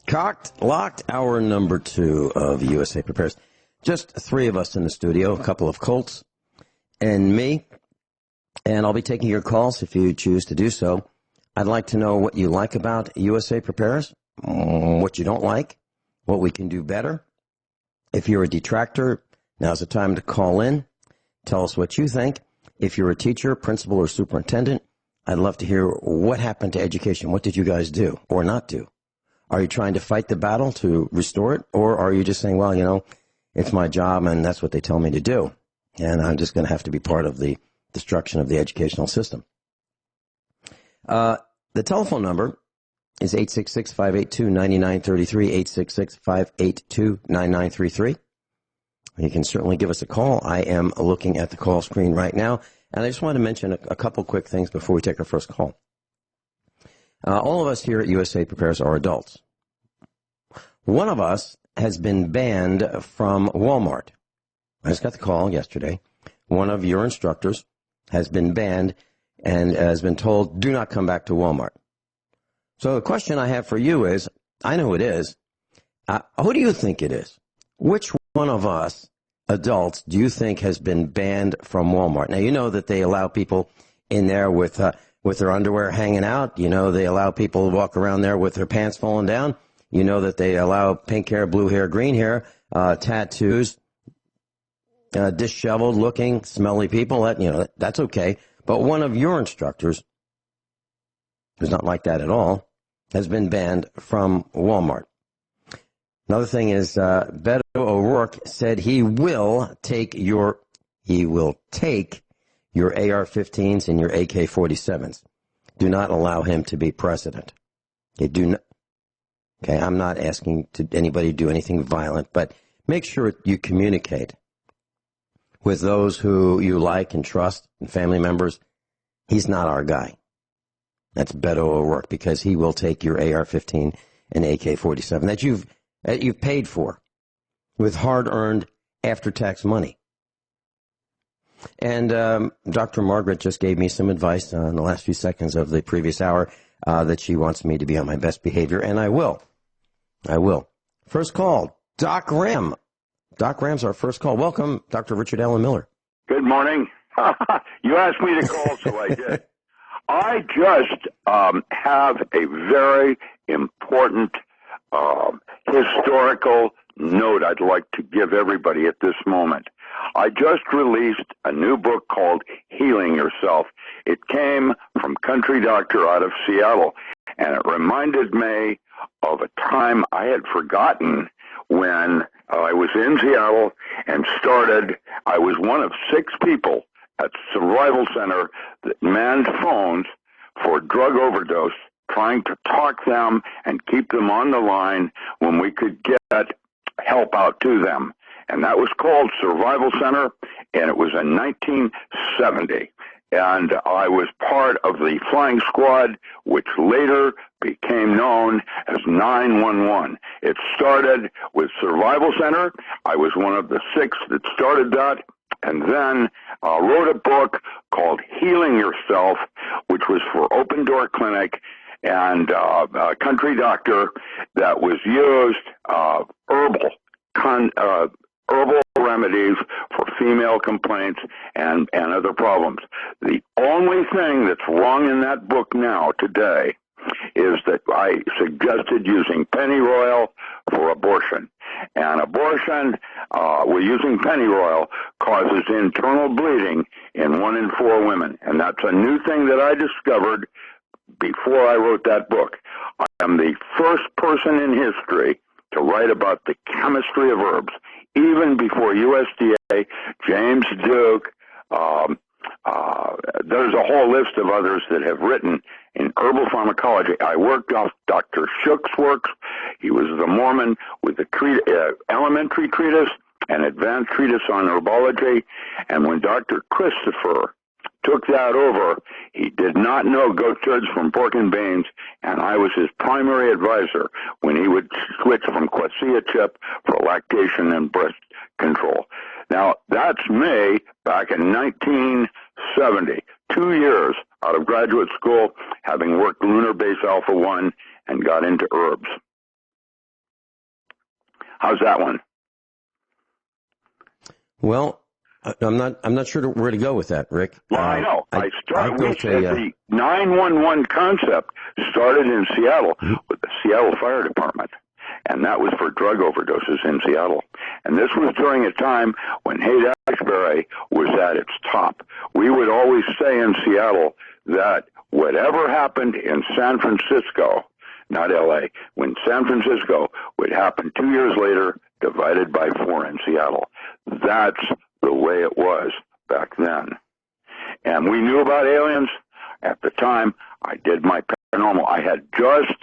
Speaker 3: Cocked, locked. Hour number 2 of USA Prepares. Just 3 of us in the studio, a couple of Colts and me. And I'll be taking your calls if you choose to do so. I'd like to know what you like about USA Prepares, what you don't like, what we can do better. If you're a detractor, now's the time to call in. Tell us what you think. If you're a teacher, principal, or superintendent, I'd love to hear what happened to education. What did you guys do or not do? Are you trying to fight the battle to restore it? Or are you just saying, well, it's my job and that's what they tell me to do, and I'm just going to have to be part of the destruction of the educational system? The telephone number is 866-582-9933, 866-582-9933. You can certainly give us a call. I am looking at the call screen right now, and I just want to mention a couple quick things before we take our first call. All of us here at USA Prepares are adults. One of us has been banned from Walmart. I just got the call yesterday. One of your instructors has been banned and has been told, do not come back to Walmart. So the question I have for you is, I know it is, who do you think it is? Which one of us adults do you think has been banned from Walmart? Now, you know that they allow people in there with their underwear hanging out. You know they allow people to walk around there with their pants falling down. You know that they allow pink hair, blue hair, green hair, tattoos, disheveled looking, smelly people. That's okay. But one of your instructors, who's not like that at all, has been banned from Walmart. Another thing is, Beto O'Rourke said he will take your AR-15s and your AK-47s. Do not allow him to be president. Okay, I'm not asking anybody to do anything violent, but make sure you communicate with those who you like and trust and family members. He's not our guy. That's Beto O'Rourke, because he will take your AR-15 and AK-47 that you've paid for with hard-earned after-tax money. And Dr. Margaret just gave me some advice in the last few seconds of the previous hour that she wants me to be on my best behavior, and I will. First call, Doc Ram. Doc Ram's our first call. Welcome, Dr. Richard Allen Miller.
Speaker 5: Good morning. You asked me to call, so I did. I just have a very important historical note I'd like to give everybody at this moment. I just released a new book called Healing Yourself. It came from Country Doctor out of Seattle, and it reminded me of a time I had forgotten when I was in Seattle and I was one of 6 people at Survival Center that manned phones for drug overdose, trying to talk them and keep them on the line when we could get help out to them. And that was called Survival Center, and it was in 1970. And I was part of the flying squad, which later became known as 911. It started with Survival Center. I was one of the 6 that started that, and then wrote a book called Healing Yourself, which was for Open Door Clinic and Country Doctor, that was used herbal remedies for female complaints and other problems. The only thing that's wrong in that book now, today, is that I suggested using pennyroyal for abortion. And abortion, using pennyroyal, causes internal bleeding in 1 in 4 women. And that's a new thing that I discovered before I wrote that book. I am the first person in history to write about the chemistry of herbs, even before USDA, James Duke. There's a whole list of others that have written in herbal pharmacology. I worked off Dr. Shook's works. He was the Mormon with the elementary treatise and advanced treatise on herbology. And when Dr. Christopher took that over, he did not know goat turds from pork and beans, and I was his primary advisor when he would switch from quassia chip for lactation and breast control. Now, that's me back in 1970, 2 years out of graduate school, having worked lunar base alpha 1 and got into herbs. How's that one?
Speaker 3: Well, I'm not sure where to go with that, Rick.
Speaker 5: Well, I know. The 911 concept started in Seattle with the Seattle Fire Department, and that was for drug overdoses in Seattle. And this was during a time when Haight-Ashbury was at its top. We would always say in Seattle that whatever happened in San Francisco, not L.A., when San Francisco would happen 2 years later, divided by 4 in Seattle. That's the way it was back then. And we knew about aliens. At the time, I did my paranormal. I had just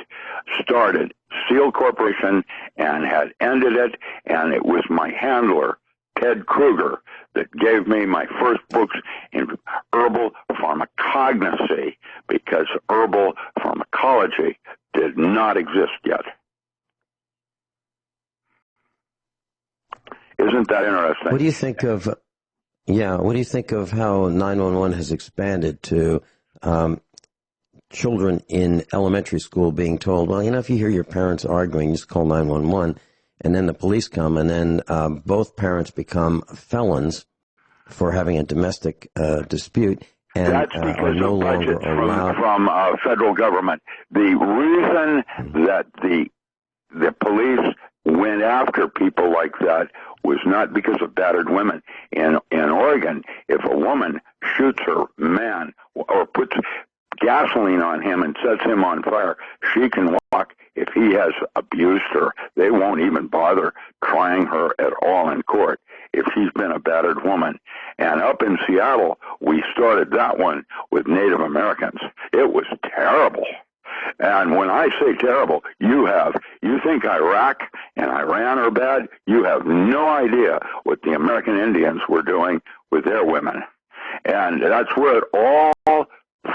Speaker 5: started Seal Corporation and had ended it, and it was my handler, Ted Kruger, that gave me my first books in herbal pharmacognosy, because herbal pharmacology did not exist yet. Isn't that interesting?
Speaker 3: What do you think of, what do you think of how 911 has expanded to children in elementary school being told, well, if you hear your parents arguing, just call 911, and then the police come, and then both parents become felons for having a domestic dispute, and
Speaker 5: that's because
Speaker 3: are no
Speaker 5: of
Speaker 3: longer
Speaker 5: budgets
Speaker 3: allowed
Speaker 5: from federal government. The reason that the police went after people like that was not because of battered women. In Oregon, if a woman shoots her man or puts gasoline on him and sets him on fire, she can walk. If he has abused her, they won't even bother trying her at all in court if she's been a battered woman. And up in Seattle, we started that one with Native Americans. It was terrible. And when I say terrible, you think Iraq and Iran are bad? You have no idea what the American Indians were doing with their women. And that's where it all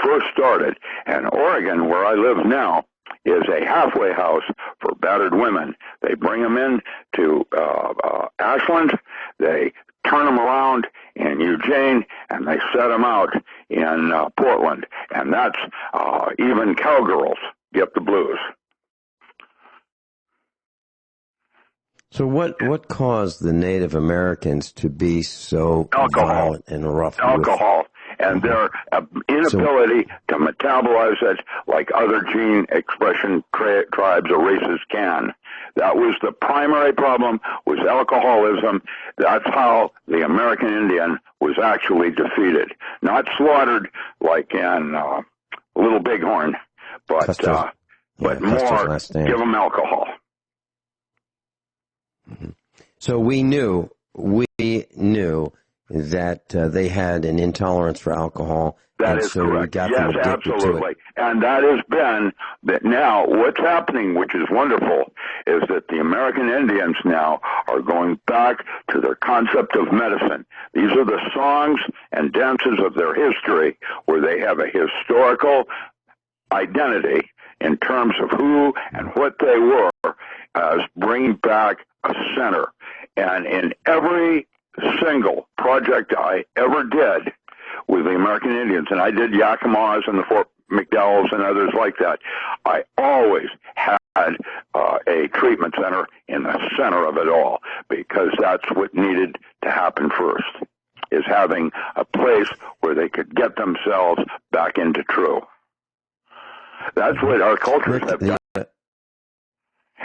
Speaker 5: first started. And Oregon, where I live now, is a halfway house for battered women. They bring them in to Ashland, they turn them around in Eugene, and they set them out in Portland. And that's even cowgirls get the blues.
Speaker 3: So what caused the Native Americans to be so violent and rough?
Speaker 5: Alcohol. And their inability to metabolize it like other gene expression tribes or races can. That was the primary problem, was alcoholism. That's how the American Indian was actually defeated. Not slaughtered like in Little Bighorn, but more give them alcohol.
Speaker 3: Mm-hmm. So we knew that they had an intolerance for alcohol.
Speaker 5: That is
Speaker 3: so
Speaker 5: correct.
Speaker 3: Yes,
Speaker 5: absolutely. And that has been that now what's happening, which is wonderful, is that the American Indians now are going back to their concept of medicine. These are the songs and dances of their history where they have a historical identity in terms of who and what they were, as bringing back a center. And in every single project I ever did with the American Indians, and I did Yakimas and the Fort McDowells and others like that, I always had a treatment center in the center of it all, because that's what needed to happen first, is having a place where they could get themselves back into true. That's what our cultures have done.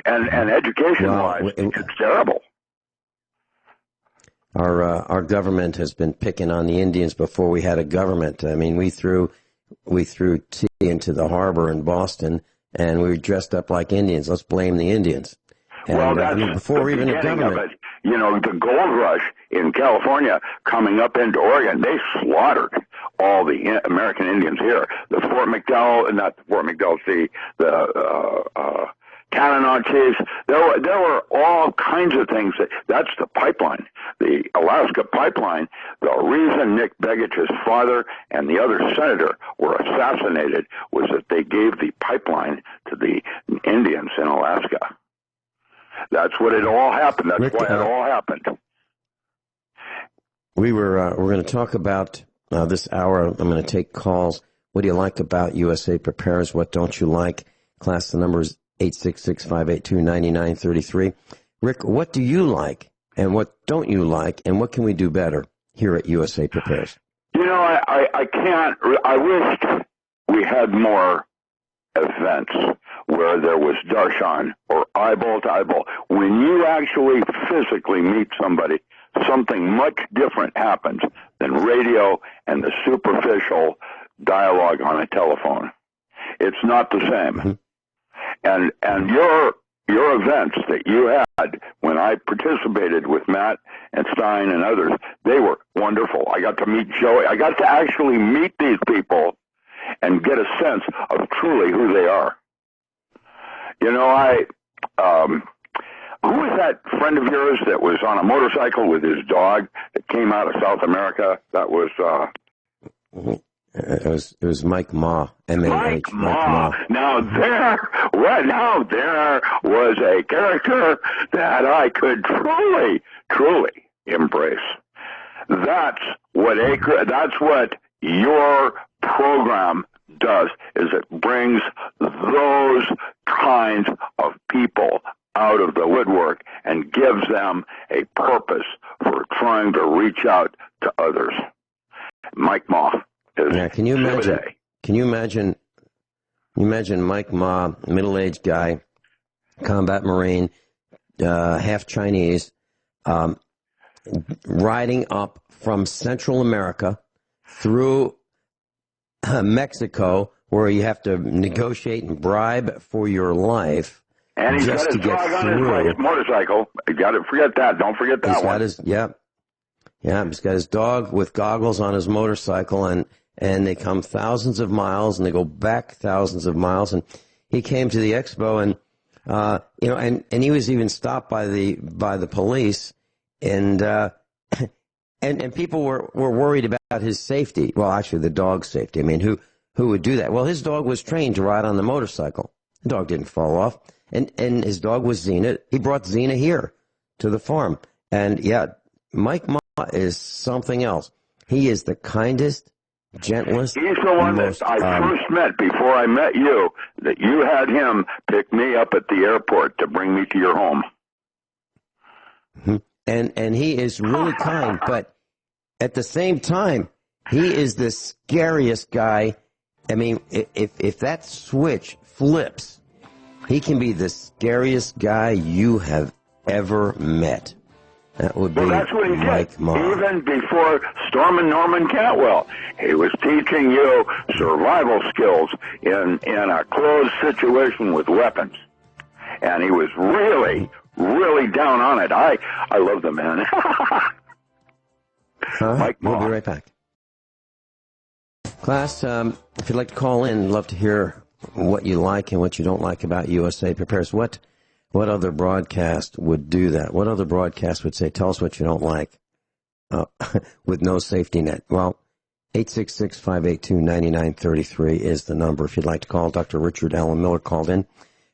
Speaker 5: And education-wise, it's terrible.
Speaker 3: Our government has been picking on the Indians before we had a government. I mean, we threw tea into the harbor in Boston, and we were dressed up like Indians. Let's blame the Indians. And,
Speaker 5: well, that's
Speaker 3: before even a government.
Speaker 5: Of it. The gold rush in California coming up into Oregon, they slaughtered all the American Indians here. The Fort McDowell, not the Fort McDowell, the Tanana chiefs. There were all kinds of things. That's the pipeline, the Alaska pipeline. The reason Nick Begich's father and the other senator were assassinated was that they gave the pipeline to the Indians in Alaska. That's what it all happened. That's why it all happened.
Speaker 3: We're going to talk about this hour. I'm going to take calls. What do you like about USA Prepares? What don't you like? Class, the number is 866-582-9933. Rick, what do you like and what don't you like, and what can we do better here at USA Prepares?
Speaker 5: I can't. I wished we had more events where there was darshan or eyeball to eyeball. When you actually physically meet somebody, something much different happens than radio and the superficial dialogue on a telephone. It's not the same. Mm-hmm. And your events that you had when I participated with Matt and Stein and others, they were wonderful. I got to meet Joey. I got to actually meet these people and get a sense of truly who they are. You know, who was that friend of yours that was on a motorcycle with his dog that came out of South America? That was,
Speaker 3: It was Mike Ma, M-A-H.
Speaker 5: Mike Ma. Now there was a character that I could truly embrace. That's what your program does, is it brings those kinds of people out of the woodwork and gives them a purpose for trying to reach out to others. Mike Ma.
Speaker 3: Yeah, can you imagine? Can you imagine? Mike Ma, middle-aged guy, combat Marine, half Chinese, riding up from Central America through Mexico, where you have to negotiate and bribe for your life.
Speaker 5: And he's
Speaker 3: just
Speaker 5: got his
Speaker 3: to get
Speaker 5: dog
Speaker 3: through.
Speaker 5: on his motorcycle. You got to forget that. Don't forget that one.
Speaker 3: He's got his dog with goggles on his motorcycle, and they come thousands of miles, and they go back thousands of miles. And he came to the expo, and and he was even stopped by the police, and people were worried about his safety. Well, actually, the dog's safety. I mean, who would do that? Well, his dog was trained to ride on the motorcycle. The dog didn't fall off, and his dog was Xena. He brought Xena here to the farm, and yeah, Mike Ma is something else. He is the kindest, gentlest.
Speaker 5: He's the one that I first met before I met you, that you had him pick me up at the airport to bring me to your home.
Speaker 3: And he is really kind, but at the same time, he is the scariest guy. I mean, if that switch flips, he can be the scariest guy you have ever met. That would be
Speaker 5: that's what he
Speaker 3: Mike
Speaker 5: did.
Speaker 3: Ma.
Speaker 5: Even before storming Norman Cantwell, he was teaching you survival skills in a closed situation with weapons. And he was really down on it. I love the man. Mike Ma.
Speaker 3: We'll be right back. Class, if you'd like to call in, I'd love to hear what you like and what you don't like about USA Prepares. What other broadcast would do that? What other broadcast would say, tell us what you don't like with no safety net? Well, 866-582-9933 is the number. If you'd like to call, Dr. Richard Allen Miller called in.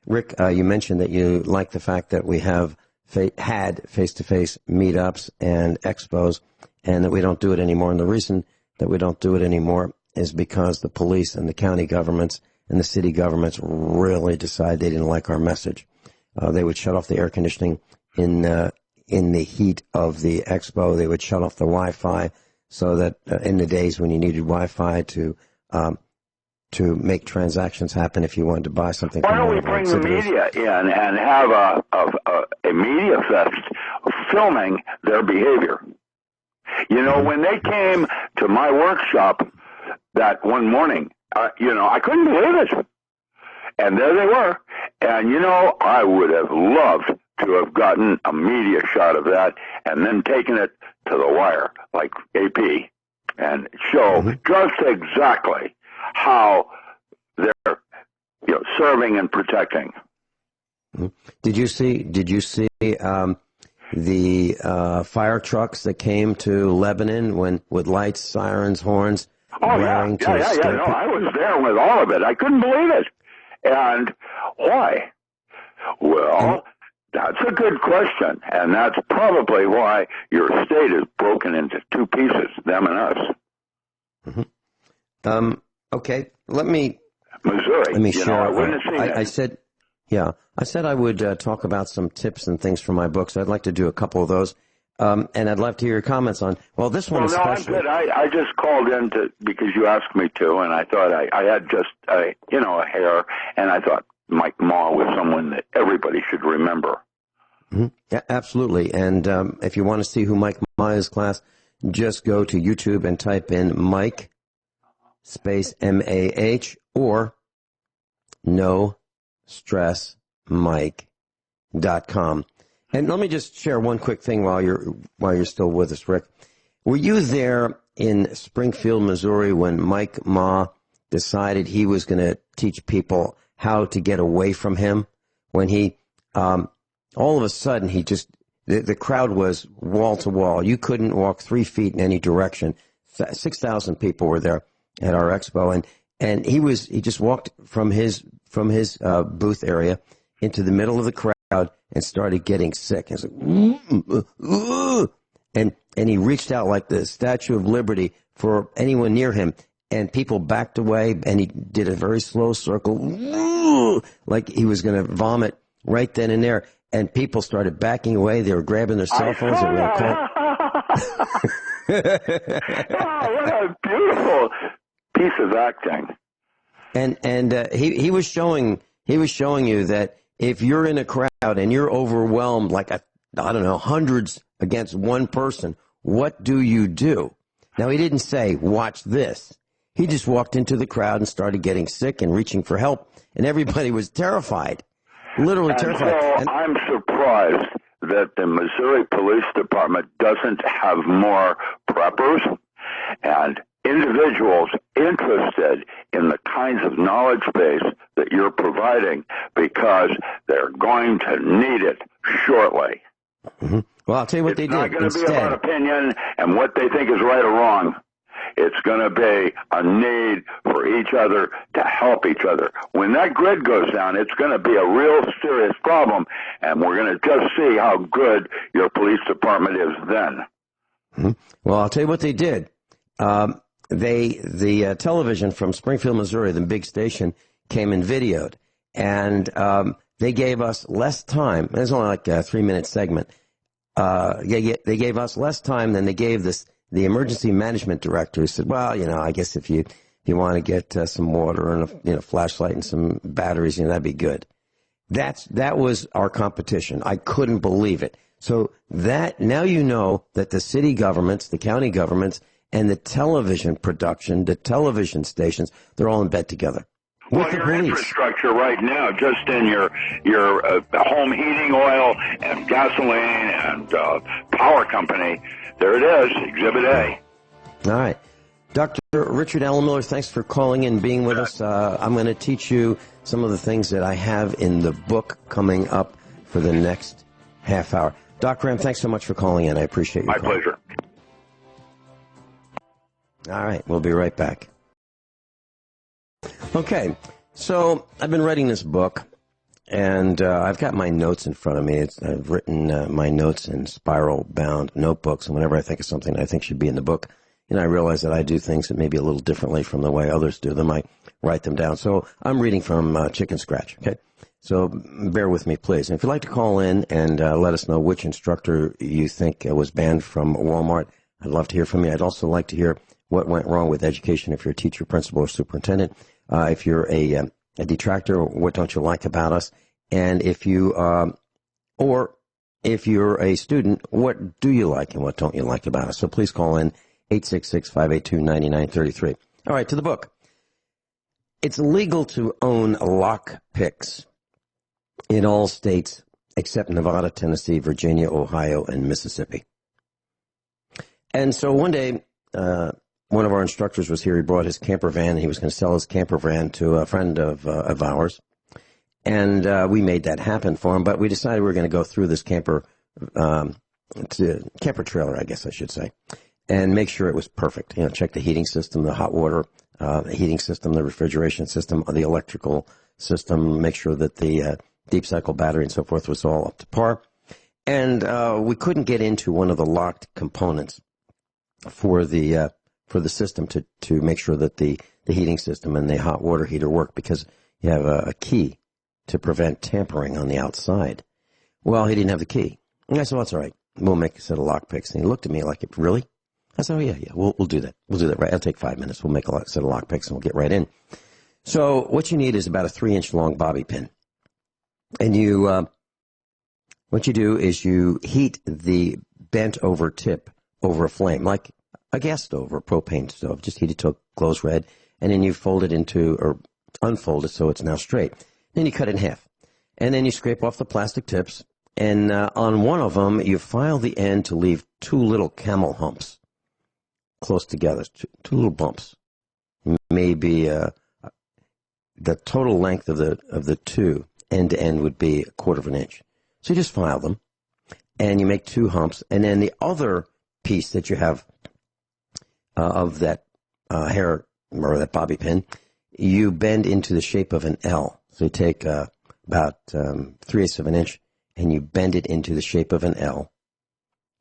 Speaker 3: Rick, you mentioned that you like the fact that we have had face-to-face meetups and expos and that we don't do it anymore. And the reason that we don't do it anymore is because the police and the county governments and the city governments really decide they didn't like our message. They would shut off the air conditioning in the heat of the expo. They would shut off the Wi-Fi so that in the days when you needed Wi-Fi to make transactions happen if you wanted to buy something.
Speaker 5: Why don't we bring the media in and have a media fest filming their behavior? You know, when they came to my workshop that one morning, I couldn't believe it. And there they were. And, I would have loved to have gotten a media shot of that and then taken it to the wire, like AP, and show just exactly how they're serving and protecting.
Speaker 3: Did you see the fire trucks that came to Lebanon with lights, sirens, horns?
Speaker 5: Oh, yeah. No, I was there with all of it. I couldn't believe it. And why? Well, that's a good question, and that's probably why your state is broken into two pieces, them and us.
Speaker 3: Okay, let me
Speaker 5: Missouri.
Speaker 3: share.
Speaker 5: I wouldn't have seen
Speaker 3: I said I would talk about some tips and things from my book, so I'd like to do a couple of those. And I'd love to hear your comments on, this one especially.
Speaker 5: I'm good. I just called in because you asked me to, and I thought I had just, a hair, and I thought Mike Ma was someone that everybody should remember.
Speaker 3: Yeah, absolutely. And if you want to see who Mike Ma is, class, just go to YouTube and type in Mike, space M-A-H, or NoStressMike.com. And let me just share one quick thing while you're still with us, Rick. Were you there in Springfield, Missouri, when Mike Ma decided he was going to teach people how to get away from him when he, all of a sudden, the crowd was wall to wall. You couldn't walk 3 feet in any direction. 6,000 people were there at our expo, and he just walked from his booth area into the middle of the crowd and started getting sick. He was like, and he reached out like the Statue of Liberty for anyone near him, and people backed away, and he did a very slow circle, like he was going to vomit right then and there, and people started backing away. They were grabbing their cell phones.
Speaker 5: Oh, what a beautiful piece of acting.
Speaker 3: And he was showing you that if you're in a crowd and you're overwhelmed, like I don't know, hundreds against one person, what do you do? Now, he didn't say, watch this. He just walked into the crowd and started getting sick and reaching for help, and everybody was terrified, literally terrified.
Speaker 5: So I'm surprised that the Missouri Police Department doesn't have more preppers and individuals interested in the kinds of knowledge base that you're providing, because they're going to need it shortly.
Speaker 3: Mm-hmm. Well, I'll tell you what they did.
Speaker 5: It's not going to be about opinion and what they think is right or wrong. It's going to be a need for each other to help each other. When that grid goes down, it's going to be a real serious problem, and we're going to just see how good your police department is then.
Speaker 3: Mm-hmm. Well, I'll tell you what they did. The television from Springfield, Missouri, the big station, came and videoed, and they gave us less time. It was only like a 3-minute segment. They gave us less time than they gave the emergency management director, who said, well, I guess if you want to get some water and a flashlight and some batteries, that'd be good. That was our competition. I couldn't believe it. So now you know that the city governments, the county governments, and the television production, the television stations, they're all in bed together.
Speaker 5: Well, your infrastructure right now, just in your home heating oil and gasoline and power company, there it is, Exhibit A.
Speaker 3: All right. Dr. Richard Allen Miller, thanks for calling in and being with us. I'm going to teach you some of the things that I have in the book coming up for the next half hour. Dr. M, thanks so much for calling in. I appreciate your
Speaker 5: My pleasure.
Speaker 3: All right. We'll be right back. Okay. So I've been writing this book, and I've got my notes in front of me. I've written my notes in spiral-bound notebooks, and whenever I think of something that I think should be in the book, I realize that I do things that maybe a little differently from the way others do them. I write them down. So I'm reading from Chicken Scratch, okay? So bear with me, please. And if you'd like to call in and let us know which instructor you think was banned from Walmart, I'd love to hear from you. I'd also like to hear what went wrong with education if you're a teacher, principal, or superintendent. If you're a detractor, what don't you like about us? And if you, or if you're a student, what do you like and what don't you like about us? So please call in 866-582-9933. All right, to the book. It's illegal to own lock picks in all states except Nevada, Tennessee, Virginia, Ohio, and Mississippi. And so one day, one of our instructors was here. He brought his camper van, and he was going to sell his camper van to a friend of ours. And we made that happen for him, but we decided we were going to go through this camper trailer, I guess I should say, and make sure it was perfect. Check the heating system, the hot water heating system, the refrigeration system, the electrical system, make sure that the deep cycle battery and so forth was all up to par. And we couldn't get into one of the locked components for the system to make sure that the heating system and the hot water heater work, because you have a key to prevent tampering on the outside. Well, he didn't have the key. And I said, well, that's all right. We'll make a set of lock picks. And he looked at me like, really? I said, oh, yeah, we'll do that. We'll do that right. It'll take 5 minutes. We'll make a set of lock picks and we'll get right in. So what you need is about a 3-inch long bobby pin. And what you do is you heat the bent over tip over a flame, like a gas stove or a propane stove. Just heat it till it glows red. And then you fold it or unfold it so it's now straight. Then you cut it in half. And then you scrape off the plastic tips. And on one of them, you file the end to leave 2 little camel humps close together, 2 little bumps. Maybe the total length of the 2 end to end would be 1/4 of an inch. So you just file them, and you make 2 humps, and then the other piece that you have of that hair or that bobby pin, you bend into the shape of an L. So you take about 3/8 of an inch, and you bend it into the shape of an L.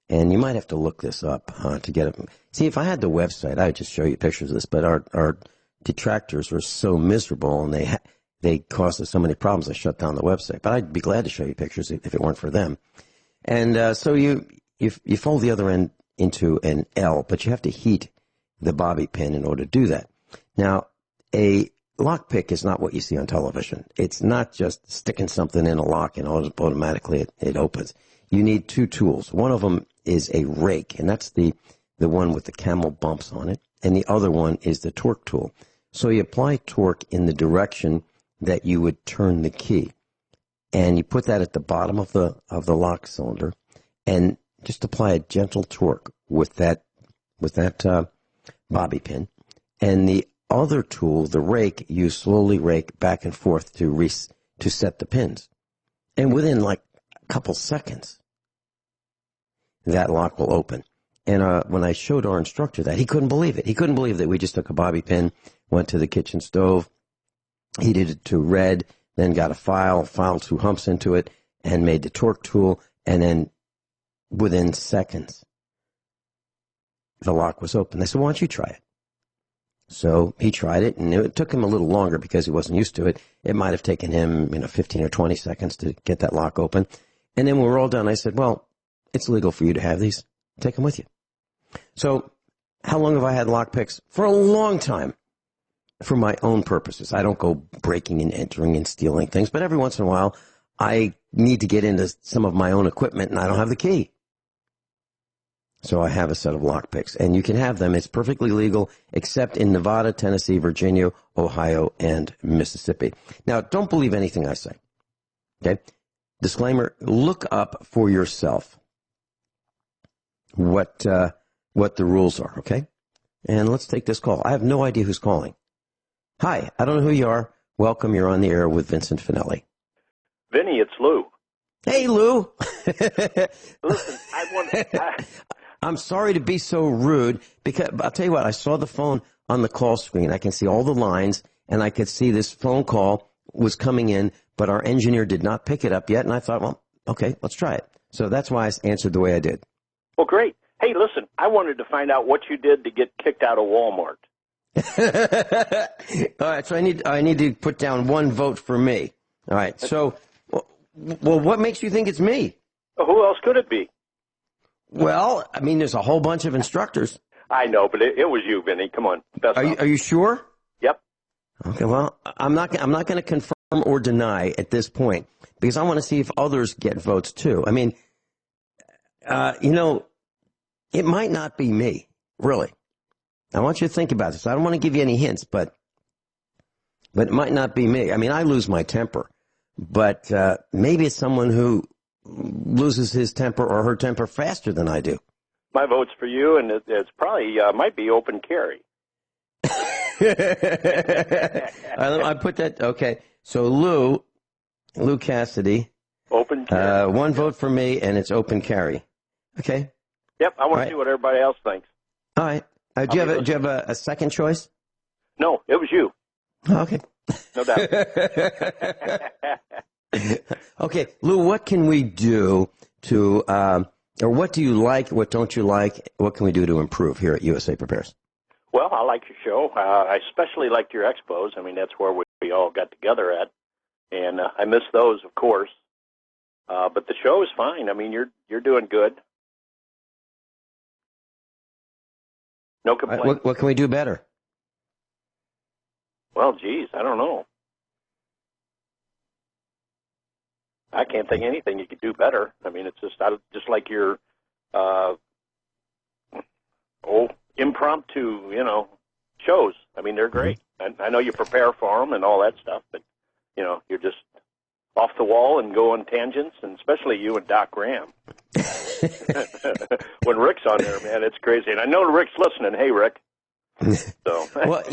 Speaker 3: And you might have to look this up to get it. See, if I had the website, I would just show you pictures of this. But our detractors were so miserable, and they caused us so many problems, I shut down the website. But I'd be glad to show you pictures if it weren't for them. And so you fold the other end into an L, but you have to heat the bobby pin in order to do that. Now, a lockpick is not what you see on television. It's not just sticking something in a lock and automatically it opens. You need 2 tools. One of them is a rake, and that's the one with the camel bumps on it, and the other one is the torque tool. So you apply torque in the direction that you would turn the key, and you put that at the bottom of the lock cylinder, and just apply a gentle torque with that bobby pin. And the other tool, the rake, you slowly rake back and forth to set the pins, and within like a couple seconds, that lock will open. And when I showed our instructor that, he couldn't believe it. He couldn't believe that we just took a bobby pin, went to the kitchen stove, heated it to red, then got a filed 2 humps into it, and made the torque tool, and then within seconds, the lock was open. They said, why don't you try it? So he tried it, and it took him a little longer because he wasn't used to it. It might have taken him 15 or 20 seconds to get that lock open. And then when we were all done, I said, well, it's legal for you to have these. Take them with you. So how long have I had lockpicks? For a long time, for my own purposes. I don't go breaking and entering and stealing things, but every once in a while, I need to get into some of my own equipment, and I don't have the key. So I have a set of lockpicks, and you can have them. It's perfectly legal, except in Nevada, Tennessee, Virginia, Ohio, and Mississippi. Now, don't believe anything I say. Okay? Disclaimer, look up for yourself what the rules are, okay? And let's take this call. I have no idea who's calling. Hi, I don't know who you are. Welcome, you're on the air with Vincent Finelli.
Speaker 6: Vinny, it's Lou.
Speaker 3: Hey, Lou.
Speaker 6: Listen,
Speaker 3: I'm sorry to be so rude, because I'll tell you what, I saw the phone on the call screen. I can see all the lines, and I could see this phone call was coming in, but our engineer did not pick it up yet, and I thought, well, okay, let's try it. So that's why I answered the way I did.
Speaker 6: Well, great. Hey, listen, I wanted to find out what you did to get kicked out of Walmart.
Speaker 3: All right, so I need to put down 1 vote for me. All right, so, well, what makes you think it's me?
Speaker 6: Who else could it be?
Speaker 3: Well, I mean, there's a whole bunch of instructors.
Speaker 6: I know, but it was you, Vinny. Come on.
Speaker 3: Are you sure?
Speaker 6: Yep.
Speaker 3: Okay, well, I'm not going to confirm or deny at this point, because I want to see if others get votes too. I mean, it might not be me, really. I want you to think about this. I don't want to give you any hints, but it might not be me. I mean, I lose my temper, but maybe it's someone who loses his temper or her temper faster than I do.
Speaker 6: My vote's for you, and it's probably might be open carry.
Speaker 3: I put that, okay. So Lou Cassidy.
Speaker 6: Open carry.
Speaker 3: 1 vote for me, and it's open carry. Okay.
Speaker 6: Yep, I want to see what everybody else thinks.
Speaker 3: All right. Do you have a second choice?
Speaker 6: No, it was you.
Speaker 3: Okay.
Speaker 6: No doubt.
Speaker 3: Okay, Lou, what can we do to, or what do you like, what don't you like, what can we do to improve here at USA Prepares?
Speaker 6: Well, I like your show. I especially liked your expos. I mean, that's where we all got together at. And I miss those, of course. But the show is fine. I mean, you're doing good. No complaints.
Speaker 3: What can we do better?
Speaker 6: Well, geez, I don't know. I can't think of anything you could do better. I mean, it's just like your impromptu, shows. I mean, they're great. I know you prepare for them and all that stuff, but you're just off the wall and go on tangents, and especially you and Doc Graham. When Rick's on there, man, it's crazy. And I know Rick's listening. Hey, Rick. So.
Speaker 3: Well,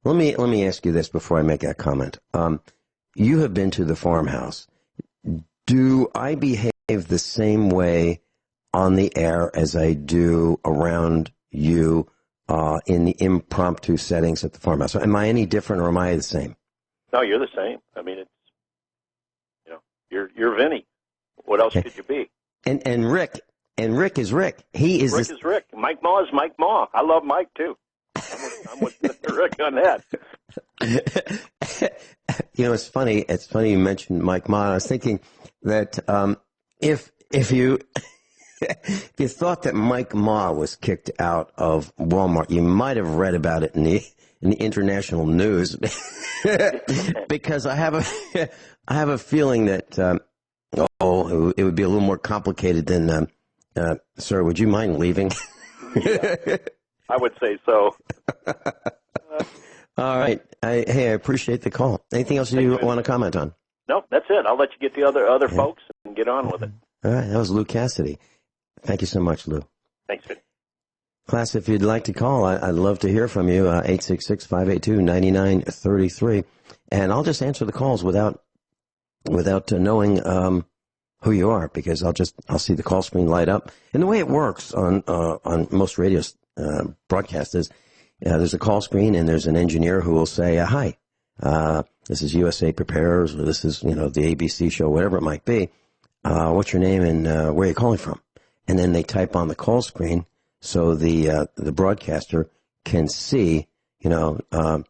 Speaker 3: Let me ask you this before I make that comment. You have been to the farmhouse. Do I behave the same way on the air as I do around you in the impromptu settings at the farmhouse? Am I any different, or am I the same?
Speaker 6: No, you're the same. I mean, it's, you know, you're Vinny. What else could you be?
Speaker 3: And Rick is Rick. Rick
Speaker 6: is Rick. Mike Maw is Mike Maw. I love Mike too. I'm with Rick on that.
Speaker 3: You know, it's funny. It's funny you mentioned Mike Maw. I was thinking that if you if you thought that Mike Maw was kicked out of Walmart, you might have read about it in the international news. Because I have a feeling that it would be a little more complicated than. Sir, would you mind leaving?
Speaker 6: Yeah, I would say so.
Speaker 3: All right. I appreciate the call. Anything else you want to comment on?
Speaker 6: No, that's it. I'll let you get the other folks and get on with it.
Speaker 3: All right. That was Lou Cassidy. Thank you so much, Lou.
Speaker 6: Thanks, Vinny.
Speaker 3: Class, if you'd like to call, I'd love to hear from you, 866-582-9933. And I'll just answer the calls without knowing who you are, because I'll see the call screen light up. And the way it works on most radio broadcasts is there's a call screen and there's an engineer who will say, hi, this is USA Prepares, or this is, the ABC show, whatever it might be. What's your name and where are you calling from? And then they type on the call screen so the broadcaster can see, Tom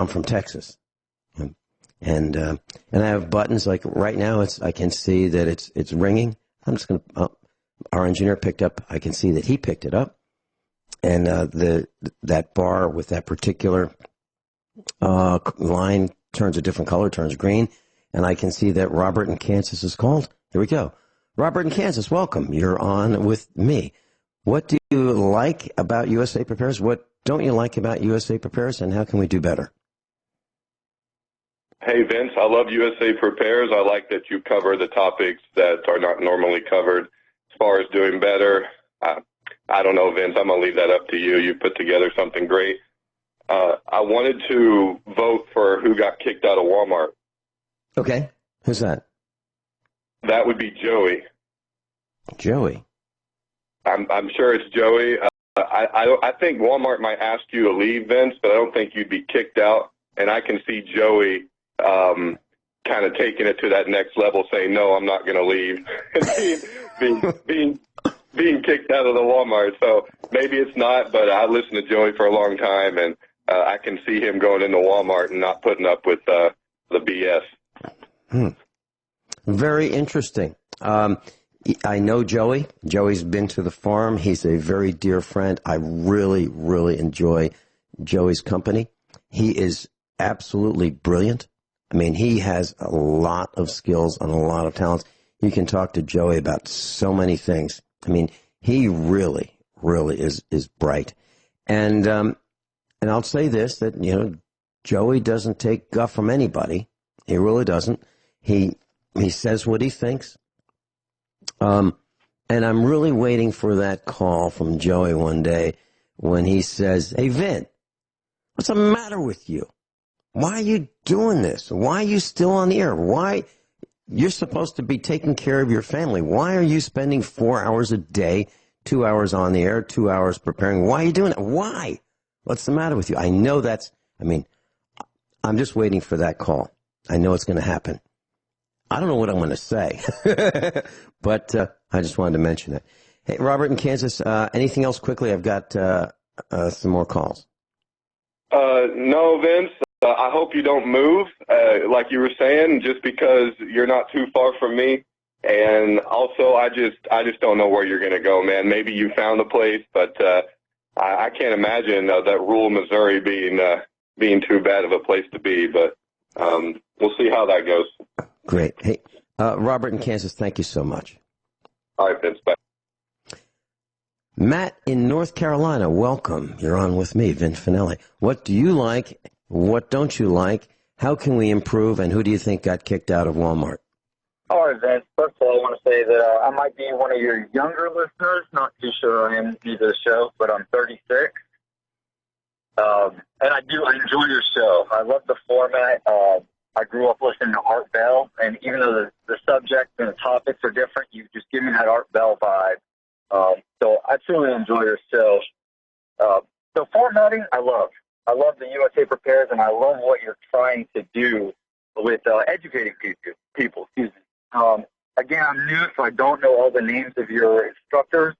Speaker 3: from Texas. And I have buttons like right now. I can see that it's ringing. I'm just going to. Our engineer picked up. I can see that he picked it up, and that bar with that particular line turns a different color, turns green, and I can see that Robert in Kansas is called. Here we go. Robert in Kansas, welcome. You're on with me. What do you like about USA Prepares? What don't you like about USA Prepares, and how can we do better?
Speaker 7: Hey, Vince, I love USA Prepares. I like that you cover the topics that are not normally covered. As far as doing better, I don't know, Vince. I'm going to leave that up to you. You put together something great. I wanted to vote for who got kicked out of Walmart.
Speaker 3: Okay. Who's that?
Speaker 7: That would be Joey.
Speaker 3: Joey.
Speaker 7: I'm sure it's Joey. I think Walmart might ask you to leave, Vince, but I don't think you'd be kicked out. And I can see Joey kind of taking it to that next level, saying, no, I'm not going to leave, and being kicked out of the Walmart. So maybe it's not, but I listened to Joey for a long time, and I can see him going into Walmart and not putting up with the BS.
Speaker 3: Very interesting. I know Joey. Joey's been to the farm. He's a very dear friend. I really, really enjoy Joey's company. He is absolutely brilliant. I mean, he has a lot of skills and a lot of talents. You can talk to Joey about so many things. I mean, he really, really is bright. And I'll say this, that, Joey doesn't take guff from anybody. He really doesn't. He says what he thinks. And I'm really waiting for that call from Joey one day when he says, hey, Vin, what's the matter with you? Why are you doing this? Why are you still on the air? Why? You're supposed to be taking care of your family. Why are you spending 4 hours a day, 2 hours on the air, 2 hours preparing? Why are you doing that? Why? What's the matter with you? I know I'm just waiting for that call. I know it's going to happen. I don't know what I'm going to say, but I just wanted to mention it. Hey, Robert in Kansas, anything else quickly? I've got some more calls.
Speaker 7: No, Vince. I hope you don't move, like you were saying, just because you're not too far from me. And also, I just don't know where you're going to go, man. Maybe you found a place, but I can't imagine that rural Missouri being too bad of a place to be. But we'll see how that goes.
Speaker 3: Great. Hey, Robert in Kansas, thank you so much.
Speaker 7: All right, Vince. Bye.
Speaker 3: Matt in North Carolina, welcome. You're on with me, Vince Finelli. What do you like? What don't you like? How can we improve? And who do you think got kicked out of Walmart?
Speaker 8: All right, Vince. First of all, I want to say that I might be one of your younger listeners. Not too sure I am new to the show, but I'm 36. And I enjoy your show. I love the format. I grew up listening to Art Bell, and even though the subject and the topics are different, you just give me that Art Bell vibe. So I truly enjoy your show. So formatting, I love. I love the USA Prepares, and I love what you're trying to do with educating people. Excuse me. Again, I'm new, so I don't know all the names of your instructors.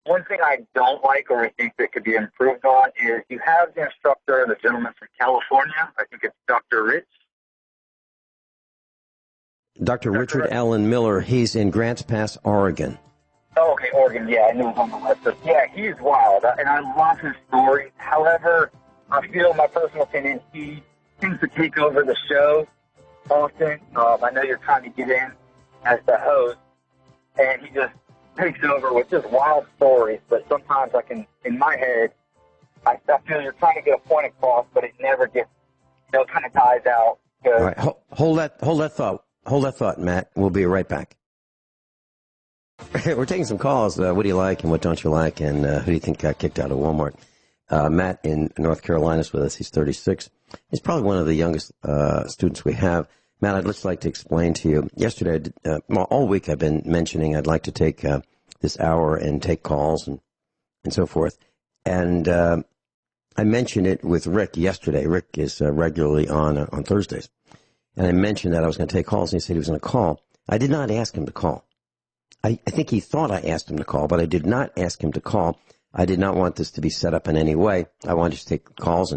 Speaker 8: One thing I don't like, or I think that could be improved on, is you have the instructor, the gentleman from California. I think it's Dr. Rich.
Speaker 3: Dr. Richard Allen Miller. He's in Grants Pass, Oregon.
Speaker 8: Oh, okay, Oregon. Yeah, I knew it was on the list. So, yeah, he's wild, and I love his story. However, I feel, my personal opinion, he seems to take over the show often. I know you're trying to get in as the host, and he just takes over with just wild stories. But sometimes in my head, I feel you're trying to get a point across, but it never gets, it kind of dies out.
Speaker 3: All right, hold that thought, Matt. We'll be right back. We're taking some calls. What do you like and what don't you like? And who do you think got kicked out of Walmart? Matt in North Carolina is with us. He's 36. He's probably one of the youngest students we have. Matt, I'd just like to explain to you. Yesterday, all week I've been mentioning I'd like to take this hour and take calls and so forth. And I mentioned it with Rick yesterday. Rick is regularly on Thursdays. And I mentioned that I was going to take calls, and he said he was going to call. I did not ask him to call. I think he thought I asked him to call, but I did not ask him to call. I did not want this to be set up in any way. I wanted to take calls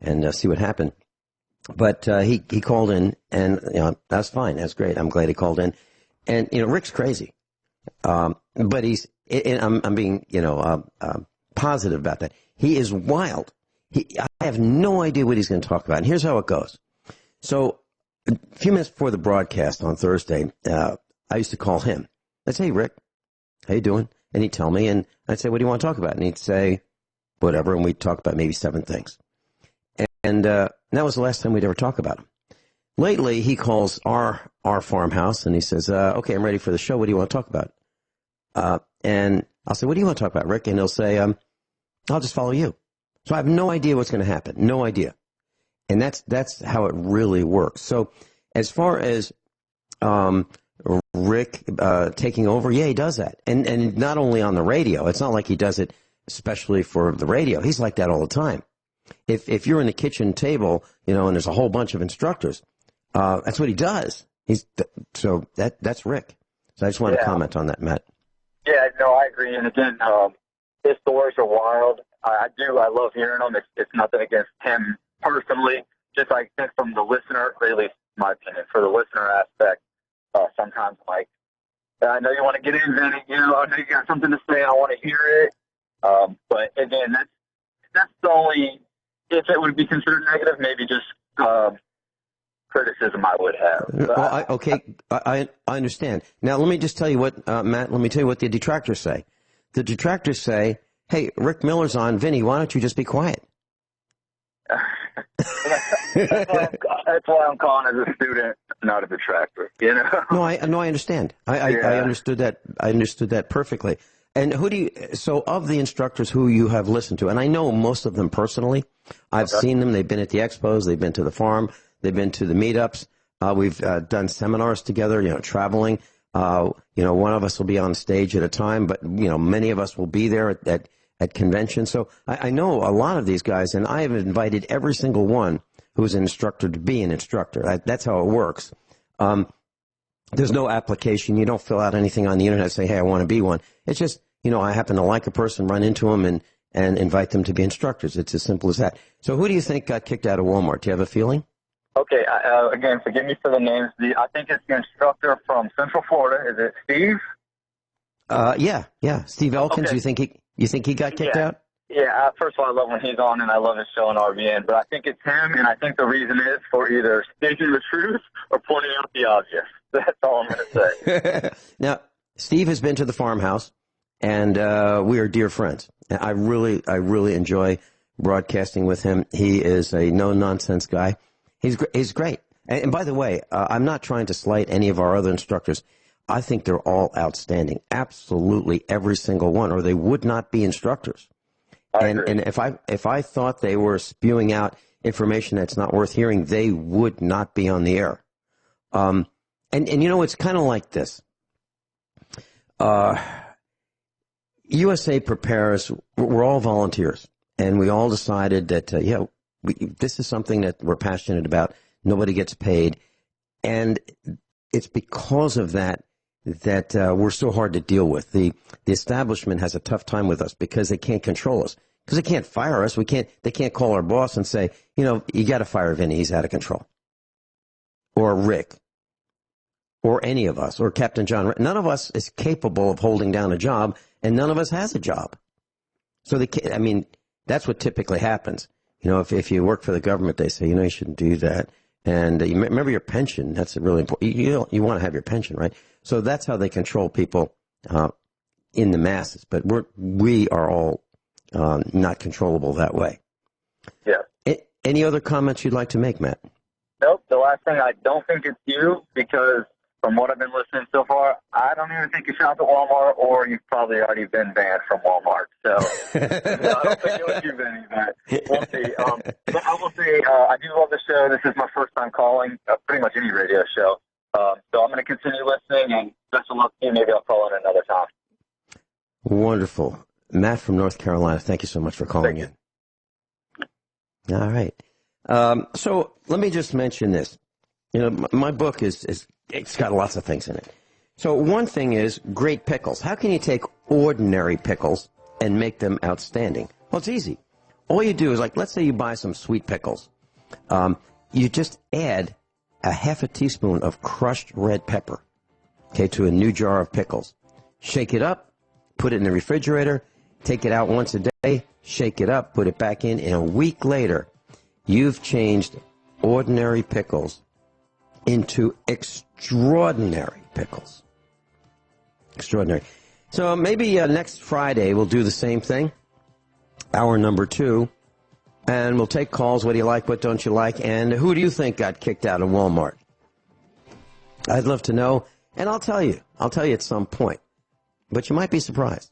Speaker 3: and see what happened. But he called in, and that's fine. That's great. I'm glad he called in. And Rick's crazy, but I'm being positive about that. He is wild. I have no idea what he's going to talk about. And here's how it goes. So a few minutes before the broadcast on Thursday, I used to call him. I'd say, "Hey, Rick, how you doing?" And he'd tell me, and I'd say, "What do you want to talk about?" And he'd say, "Whatever," and we'd talk about maybe 7 things. And that was the last time we'd ever talk about him. Lately, he calls our farmhouse, and he says, "Okay, I'm ready for the show. What do you want to talk about?" And I'll say, "What do you want to talk about, Rick?" And he'll say, "I'll just follow you." So I have no idea what's going to happen. No idea. And that's how it really works. So as far as Rick taking over, yeah, he does that. And not only on the radio. It's not like he does it especially for the radio. He's like that all the time. If you're in the kitchen table, and there's a whole bunch of instructors, that's what he does. So that's Rick. So I just want to comment on that, Matt.
Speaker 8: Yeah, no, I agree. And again, his stories are wild. I love hearing them. It's nothing against him personally. Just I think from the listener, or at least my opinion, for the listener aspect, sometimes I know you want to get in, Vinny. I know you got something to say. I want to hear it. But again, that's the only, if it would be considered negative, maybe just criticism I would have.
Speaker 3: I understand. Now, let me just tell you what, Matt, let me tell you what the detractors say. The detractors say, "Hey, Rick Miller's on. Vinny, why don't you just be quiet?"
Speaker 8: That's why I'm calling as a student, not a detractor.
Speaker 3: No, I understand. I understood that. I understood that perfectly. And so of the instructors who you have listened to, and I know most of them personally, I've seen them. They've been at the expos. They've been to the farm. They've been to the meetups. We've done seminars together, traveling. One of us will be on stage at a time, but, many of us will be there at conventions. So I know a lot of these guys, and I have invited every single one who's an instructor to be an instructor. That's how it works. There's no application. You don't fill out anything on the internet and say, "Hey, I want to be one." It's just, I happen to like a person, run into them, and invite them to be instructors. It's as simple as that. So who do you think got kicked out of Walmart? Do you have a feeling?
Speaker 8: Okay, again, forgive me for the names. I think it's the instructor from Central Florida. Is it Steve?
Speaker 3: Yeah. Steve Elkins.
Speaker 8: Okay.
Speaker 3: You think he got kicked out?
Speaker 8: Yeah, first of all, I love when he's on, and I love his show on RBN. But I think it's him, and I think the reason is for either speaking the truth or pointing out the obvious. That's all I'm going to say.
Speaker 3: Now, Steve has been to the farmhouse, and we are dear friends. I really enjoy broadcasting with him. He is a no-nonsense guy. He's great. And by the way, I'm not trying to slight any of our other instructors. I think they're all outstanding. Absolutely every single one, or they would not be instructors. And if I thought they were spewing out information that's not worth hearing, they would not be on the air. And you know, it's kind of like this. USA Prepares, we're all volunteers, and we all decided that, this is something that we're passionate about. Nobody gets paid. And it's because of that we're so hard to deal with. The establishment has a tough time with us because they can't control us. Because they can't fire us. They can't call our boss and say, you got to fire Vinny. He's out of control. Or Rick. Or any of us. Or Captain John. None of us is capable of holding down a job, and none of us has a job. So that's what typically happens. If you work for the government, they say, you shouldn't do that. And you remember your pension. That's really important. You want to have your pension, right? So that's how they control people in the masses. But we are all not controllable that way.
Speaker 8: Yeah.
Speaker 3: Any other comments you'd like to make, Matt?
Speaker 8: Nope. The last thing, I don't think it's you, because from what I've been listening so far, I don't even think you shop at Walmart, or you've probably already been banned from Walmart. So I don't think it was you, Vinny, but we'll see. But I will say, I do love the show. This is my first time calling pretty much any radio show. So I'm going to continue listening, and best of luck to you. Maybe I'll call in another time.
Speaker 3: Wonderful. Matt from North Carolina, thank you so much for calling in. All right. So let me just mention this. My book it's got lots of things in it. So one thing is great pickles. How can you take ordinary pickles and make them outstanding? Well, it's easy. All you do is, let's say you buy some sweet pickles. You just add a half a teaspoon of crushed red pepper, to a new jar of pickles. Shake it up, put it in the refrigerator, take it out once a day, shake it up, put it back in, and a week later, you've changed ordinary pickles into extraordinary pickles. Extraordinary. So maybe next Friday we'll do the same thing, hour number 2, and we'll take calls. What do you like? What don't you like? And who do you think got kicked out of Walmart? I'd love to know, and I'll tell you at some point, but you might be surprised.